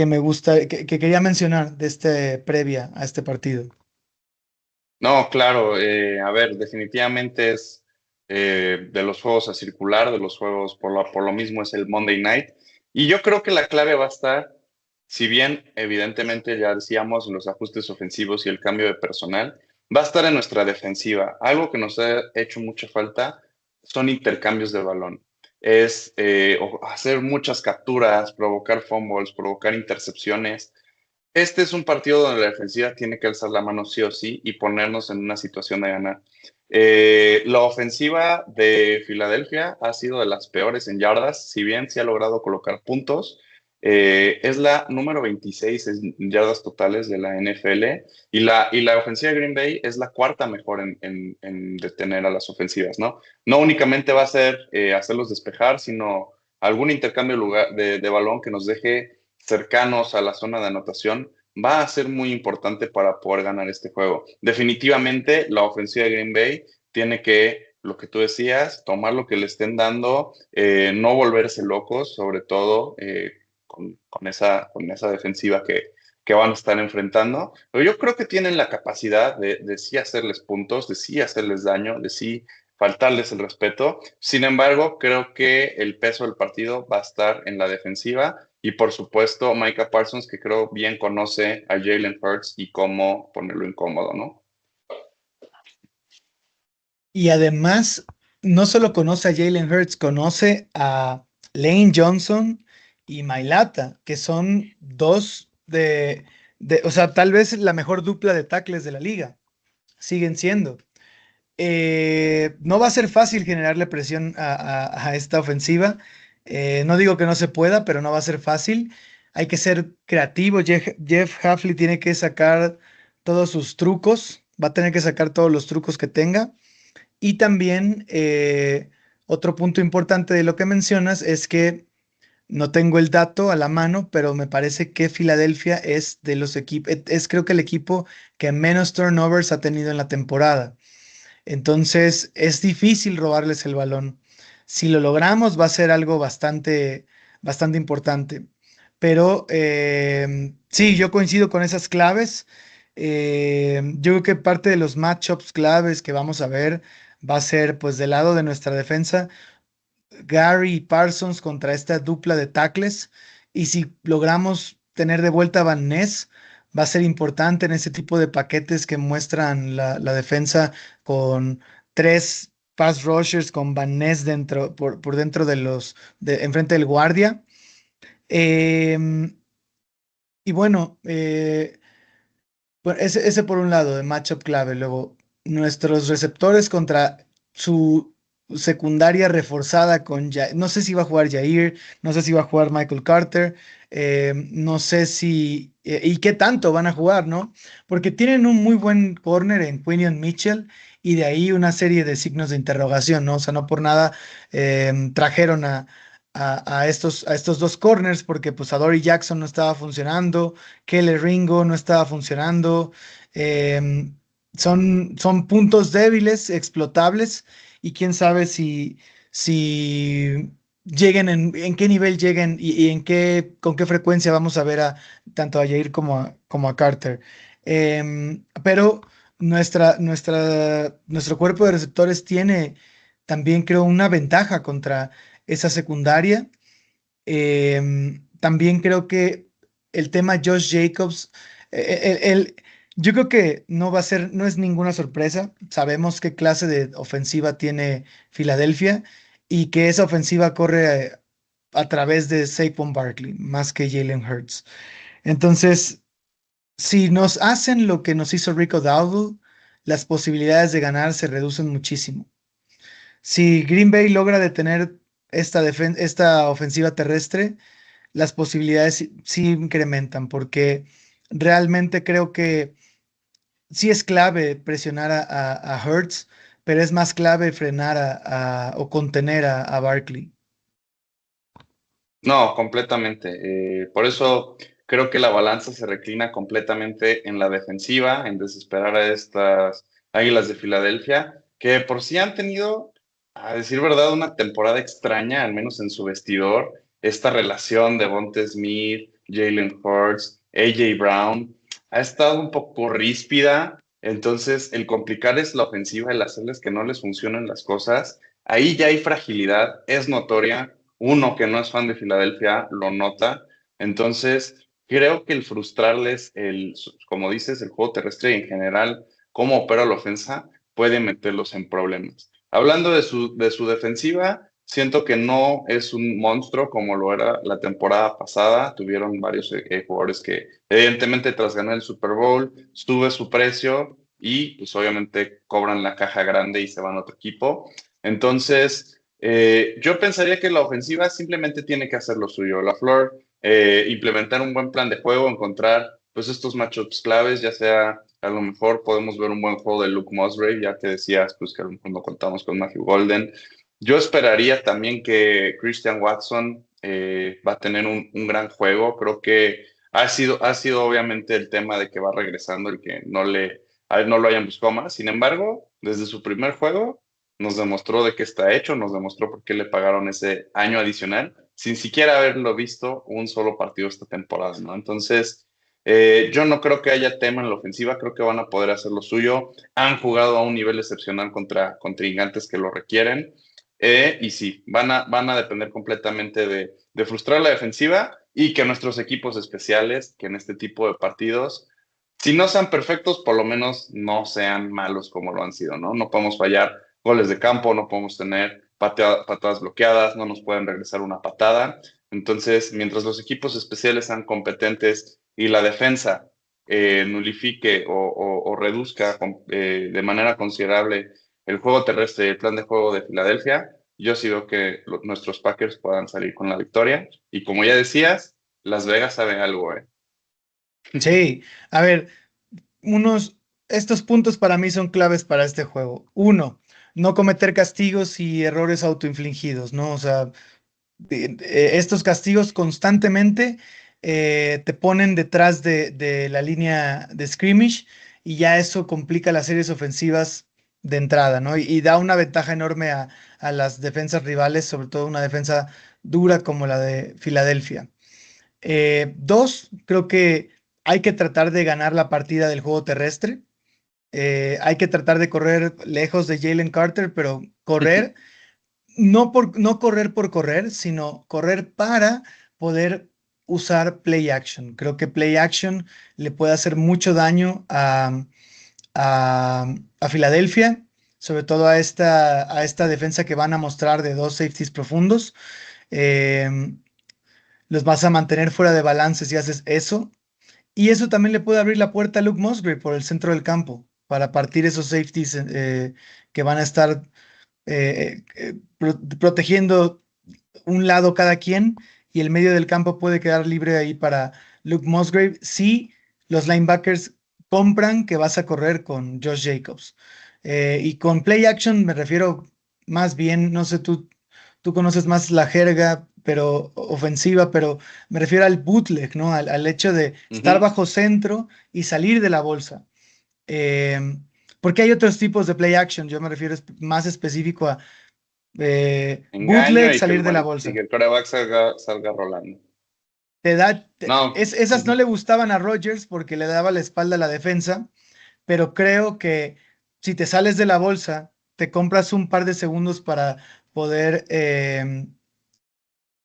me gusta, que quería mencionar de este previa a este partido. No, claro, a ver, definitivamente es de los juegos a circular, de los juegos por lo mismo es el Monday Night. Y yo creo que la clave va a estar, si bien evidentemente ya decíamos los ajustes ofensivos y el cambio de personal, va a estar en nuestra defensiva. Algo que nos ha hecho mucha falta son intercambios de balón. Es hacer muchas capturas, provocar fumbles, provocar intercepciones. Este es un partido donde la defensiva tiene que alzar la mano sí o sí y ponernos en una situación de ganar. La ofensiva de Filadelfia ha sido de las peores en yardas, si bien se ha logrado colocar puntos. Es la número 26 en yardas totales de la NFL y la ofensiva de Green Bay es la cuarta mejor en detener a las ofensivas, ¿no? No únicamente va a ser hacerlos despejar, sino algún intercambio de balón que nos deje cercanos a la zona de anotación, va a ser muy importante para poder ganar este juego. Definitivamente, la ofensiva de Green Bay tiene que, lo que tú decías, tomar lo que le estén dando, no volverse locos, sobre todo con esa defensiva que van a estar enfrentando. Pero yo creo que tienen la capacidad de sí hacerles puntos, de sí hacerles daño, de sí faltarles el respeto. Sin embargo, creo que el peso del partido va a estar en la defensiva y por supuesto Micah Parsons, que creo bien conoce a Jalen Hurts y cómo ponerlo incómodo, ¿no? Y además, no solo conoce a Jalen Hurts, conoce a Lane Johnson y Mailata, que son dos o sea, tal vez la mejor dupla de tackles de la liga. Siguen siendo. No va a ser fácil generarle presión a esta ofensiva. No digo que no se pueda, pero no va a ser fácil. Hay que ser creativo. Jeff Hafley tiene que sacar todos sus trucos. Va a tener que sacar todos los trucos que tenga. Y también otro punto importante de lo que mencionas es que no tengo el dato a la mano, pero me parece que Filadelfia es de los equipos, es creo que el equipo que menos turnovers ha tenido en la temporada. Entonces es difícil robarles el balón. Si lo logramos va a ser algo bastante importante. Pero sí, yo coincido con esas claves. Yo creo que parte de los matchups claves que vamos a ver va a ser pues del lado de nuestra defensa, Gary y Parsons contra esta dupla de tackles. Y si logramos tener de vuelta a Van Ness, va a ser importante en ese tipo de paquetes que muestran la defensa con tres pass rushers con Van Ness por dentro enfrente del guardia. Em, y bueno, ese por un lado, de matchup clave. Luego, nuestros receptores contra su secundaria reforzada no sé si va a jugar Jair, no sé si va a jugar Michael Carter, no sé si, y qué tanto van a jugar, ¿no? Porque tienen un muy buen corner en Quinion Mitchell y de ahí una serie de signos de interrogación, ¿no? O sea, no por nada trajeron a estos dos corners porque pues Adoree Jackson no estaba funcionando. Keller Ringo no estaba funcionando. em, son puntos débiles, explotables, y quién sabe si lleguen en qué nivel lleguen y con qué frecuencia vamos a ver tanto a Jair como a Carter. Pero nuestro cuerpo de receptores tiene también, creo, una ventaja contra esa secundaria. También creo que el tema Josh Jacobs, yo creo que no es ninguna sorpresa. Sabemos qué clase de ofensiva tiene Filadelfia y que esa ofensiva corre a través de Saquon Barkley más que Jalen Hurts. Entonces, si nos hacen lo que nos hizo Rico Dowdle, las posibilidades de ganar se reducen muchísimo. Si Green Bay logra detener esta ofensiva terrestre, las posibilidades sí incrementan, porque realmente creo que sí es clave presionar a Hurts, pero es más clave frenar o contener a Barkley. No, completamente. Por eso creo que la balanza se reclina completamente en la defensiva, en desesperar a estas Águilas de Filadelfia, que por sí han tenido, a decir verdad, una temporada extraña, al menos en su vestidor. Esta relación de Devonta Smith, Jalen Hurts, AJ Brown, ha estado un poco ríspida. Entonces, el complicar es la ofensiva, el hacerles que no les funcionen las cosas. Ahí ya hay fragilidad, es notoria. Uno que no es fan de Filadelfia lo nota. Entonces, creo que el frustrarles, como dices, el juego terrestre y en general, cómo opera la ofensa, puede meterlos en problemas. Hablando de su defensiva, siento que no es un monstruo como lo era la temporada pasada. Tuvieron varios jugadores que, evidentemente, tras ganar el Super Bowl, sube su precio y, pues, obviamente, cobran la caja grande y se van a otro equipo. Entonces, yo pensaría que la ofensiva simplemente tiene que hacer lo suyo. La Flor, implementar un buen plan de juego, encontrar pues estos matchups claves, ya sea a lo mejor podemos ver un buen juego de Luke Musgrave, ya que decías pues que a lo mejor no contamos con Matthew Golden. Yo esperaría también que Christian Watson va a tener un gran juego. Creo que ha sido obviamente el tema de que va regresando, el que a él no lo hayan buscado más. Sin embargo, desde su primer juego nos demostró de qué está hecho, nos demostró por qué le pagaron ese año adicional, sin siquiera haberlo visto un solo partido esta temporada, ¿no? Entonces, yo no creo que haya tema en la ofensiva, creo que van a poder hacer lo suyo. Han jugado a un nivel excepcional contra contrincantes que lo requieren. Y sí, van a depender completamente de frustrar la defensiva y que nuestros equipos especiales, que en este tipo de partidos, si no sean perfectos, por lo menos no sean malos como lo han sido, ¿no? No podemos fallar goles de campo, no podemos tener patadas bloqueadas, no nos pueden regresar una patada. Entonces, mientras los equipos especiales sean competentes y la defensa nulifique o reduzca de manera considerable el juego terrestre y el plan de juego de Filadelfia, yo sí veo que nuestros Packers puedan salir con la victoria. Y como ya decías, Las Vegas sabe algo, ¿eh? Sí, a ver, unos, estos puntos para mí son claves para este juego. Uno, no cometer castigos y errores autoinfligidos, ¿no? O sea, estos castigos constantemente te ponen detrás de la línea de scrimmage y ya eso complica las series ofensivas de entrada, ¿no? Y da una ventaja enorme a las defensas rivales, sobre todo una defensa dura como la de Filadelfia. Dos, creo que hay que tratar de ganar la partida del juego terrestre. Hay que tratar de correr lejos de Jalen Carter, pero correr no correr por correr, sino correr para poder usar play action. Creo que play action le puede hacer mucho daño a Filadelfia, sobre todo a esta defensa que van a mostrar de dos safeties profundos. Eh, los vas a mantener fuera de balance si haces eso. Y eso también le puede abrir la puerta a Luke Musgrave por el centro del campo para partir esos safeties que van a estar protegiendo un lado cada quien y el medio del campo puede quedar libre ahí para Luke Musgrave si los linebackers compran que vas a correr con Josh Jacobs. Y con play action me refiero más bien, no sé, tú conoces más la jerga pero ofensiva, pero me refiero al bootleg, ¿no? Al hecho de estar Ujú. bajo centro y salir de la bolsa. Eh, Porque hay otros tipos de play action, yo me refiero más específico a Engaño bootleg, y que el, salir de la y que bolsa. el quarterback salga rolando. No. Esas no Ujú. le gustaban a Rodgers porque le daba la espalda a la defensa, pero creo que si te sales de la bolsa, te compras un par de segundos para poder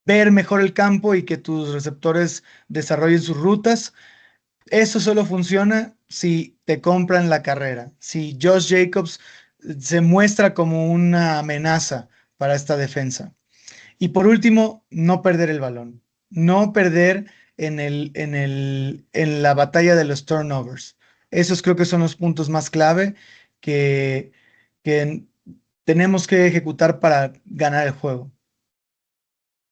ver mejor el campo y que tus receptores desarrollen sus rutas. Eso solo funciona si te compran la carrera, si Josh Jacobs se muestra como una amenaza para esta defensa. Y por último, no perder el balón, no perder en la batalla de los turnovers. Esos creo que son los puntos más clave que, que tenemos que ejecutar para ganar el juego.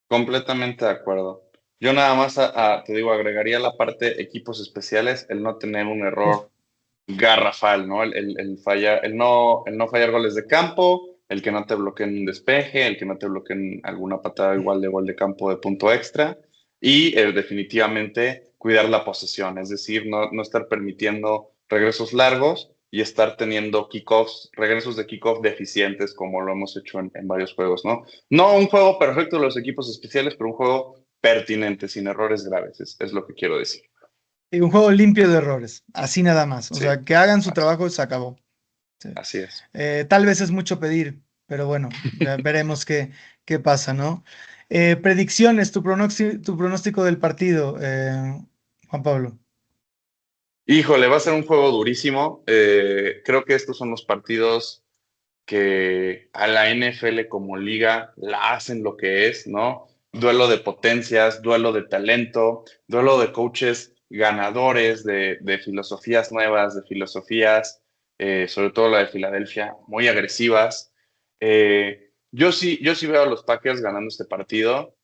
Completamente de acuerdo. Yo nada más, te digo, agregaría la parte equipos especiales, el no tener un Uf, error garrafal, ¿no? El no fallar goles de campo, el que no te bloqueen un despeje, el que no te bloqueen alguna patada igual de gol de campo de punto extra y definitivamente cuidar la posesión, es decir, no estar permitiendo regresos largos y estar teniendo kickoffs, regresos de kickoff deficientes como lo hemos hecho en varios juegos, ¿no? No un juego perfecto de los equipos especiales, pero un juego pertinente, sin errores graves, es lo que quiero decir. Y un juego limpio de errores, así nada más. O Sí, sea, que hagan su trabajo y se acabó. Sí. así es. Tal vez es mucho pedir, pero bueno, veremos qué pasa, ¿no? Predicciones, tu pronóstico del partido, Juan Pablo. Híjole, va a ser un juego durísimo. Creo que estos son los partidos que a la NFL como liga la hacen lo que es, ¿no? Duelo de potencias, duelo de talento, duelo de coaches ganadores, de filosofías nuevas, de filosofías, sobre todo la de Filadelfia, muy agresivas. Yo sí veo a los Packers ganando este partido,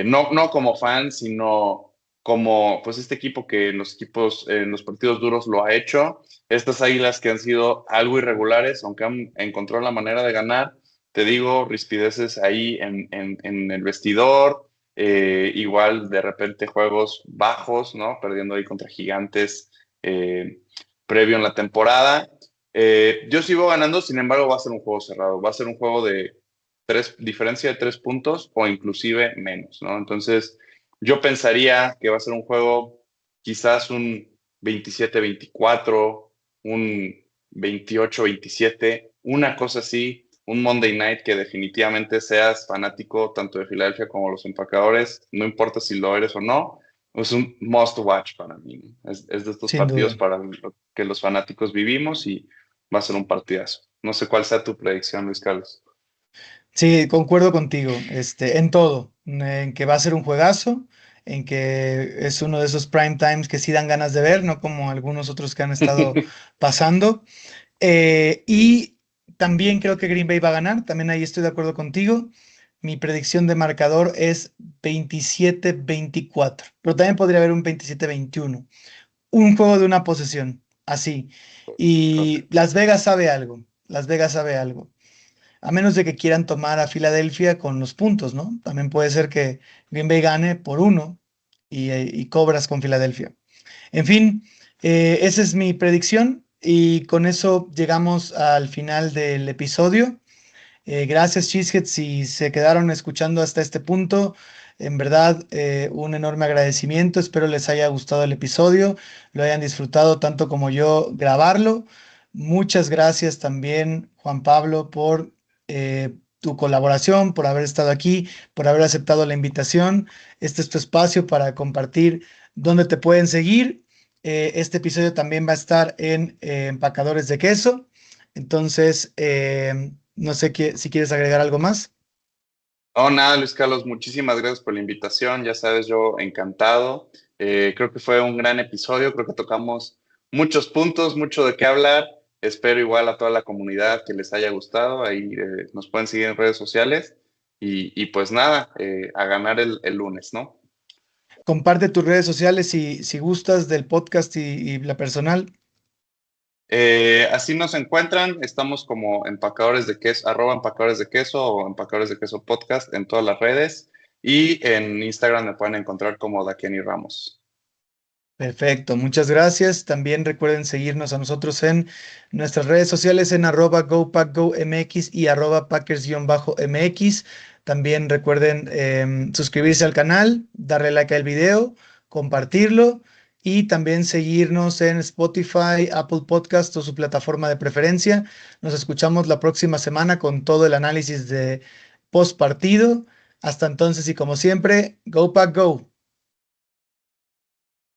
no como fan, sino como pues este equipo que en los partidos duros lo ha hecho, estas Águilas que han sido algo irregulares, aunque han encontrado la manera de ganar, te digo, rispideces ahí en el vestidor, igual de repente juegos bajos, ¿no? Perdiendo ahí contra Gigantes previo en la temporada. Yo sigo ganando, sin embargo, va a ser un juego cerrado, va a ser un juego de diferencia de 3 puntos o inclusive menos, ¿no? Entonces, yo pensaría que va a ser un juego quizás un 27-24, un 28-27, una cosa así, un Monday Night que definitivamente seas fanático tanto de Filadelfia como los empacadores, no importa si lo eres o no, es un must watch para mí. Es de estos Sin partidos duda. para que los fanáticos vivimos y va a ser un partidazo. No sé cuál sea tu predicción, Luis Carlos. Sí, concuerdo contigo, en todo, en que va a ser un juegazo, en que es uno de esos prime times que sí dan ganas de ver, no como algunos otros que han estado pasando. Y también creo que Green Bay va a ganar, también ahí estoy de acuerdo contigo. Mi predicción de marcador es 27-24, pero también podría haber un 27-21, un juego de una posesión, así. Y Correcto. Las Vegas sabe algo, Las Vegas sabe algo. A menos de que quieran tomar a Filadelfia con los puntos, ¿no? También puede ser que Green Bay gane por uno y cobras con Filadelfia. En fin, esa es mi predicción y con eso llegamos al final del episodio. Gracias, Cheesehead, si se quedaron escuchando hasta este punto. En verdad, un enorme agradecimiento. Espero les haya gustado el episodio, lo hayan disfrutado tanto como yo grabarlo. Muchas gracias también, Juan Pablo, por tu colaboración, por haber estado aquí, por haber aceptado la invitación. Este es tu espacio para compartir dónde te pueden seguir. Este episodio también va a estar en Empacadores de Queso. Entonces, no sé si quieres agregar algo más. Oh, nada, Luis Carlos, muchísimas gracias por la invitación. Ya sabes, yo encantado. Creo que fue un gran episodio. Creo que tocamos muchos puntos, mucho de qué hablar. Espero igual a toda la comunidad que les haya gustado. Ahí nos pueden seguir en redes sociales. Y pues nada, a ganar el lunes, ¿no? Comparte tus redes sociales si gustas del podcast y la personal. Así nos encuentran. Estamos como empacadores de queso, @empacadores de queso o empacadores de queso podcast en todas las redes. Y en Instagram me pueden encontrar como Dakiani Ramos. Perfecto, muchas gracias. También recuerden seguirnos a nosotros en nuestras redes sociales en @GoPackGoMX y @Packers-MX. También recuerden suscribirse al canal, darle like al video, compartirlo y también seguirnos en Spotify, Apple Podcast o su plataforma de preferencia. Nos escuchamos la próxima semana con todo el análisis de post partido. Hasta entonces y como siempre, Go Pack Go.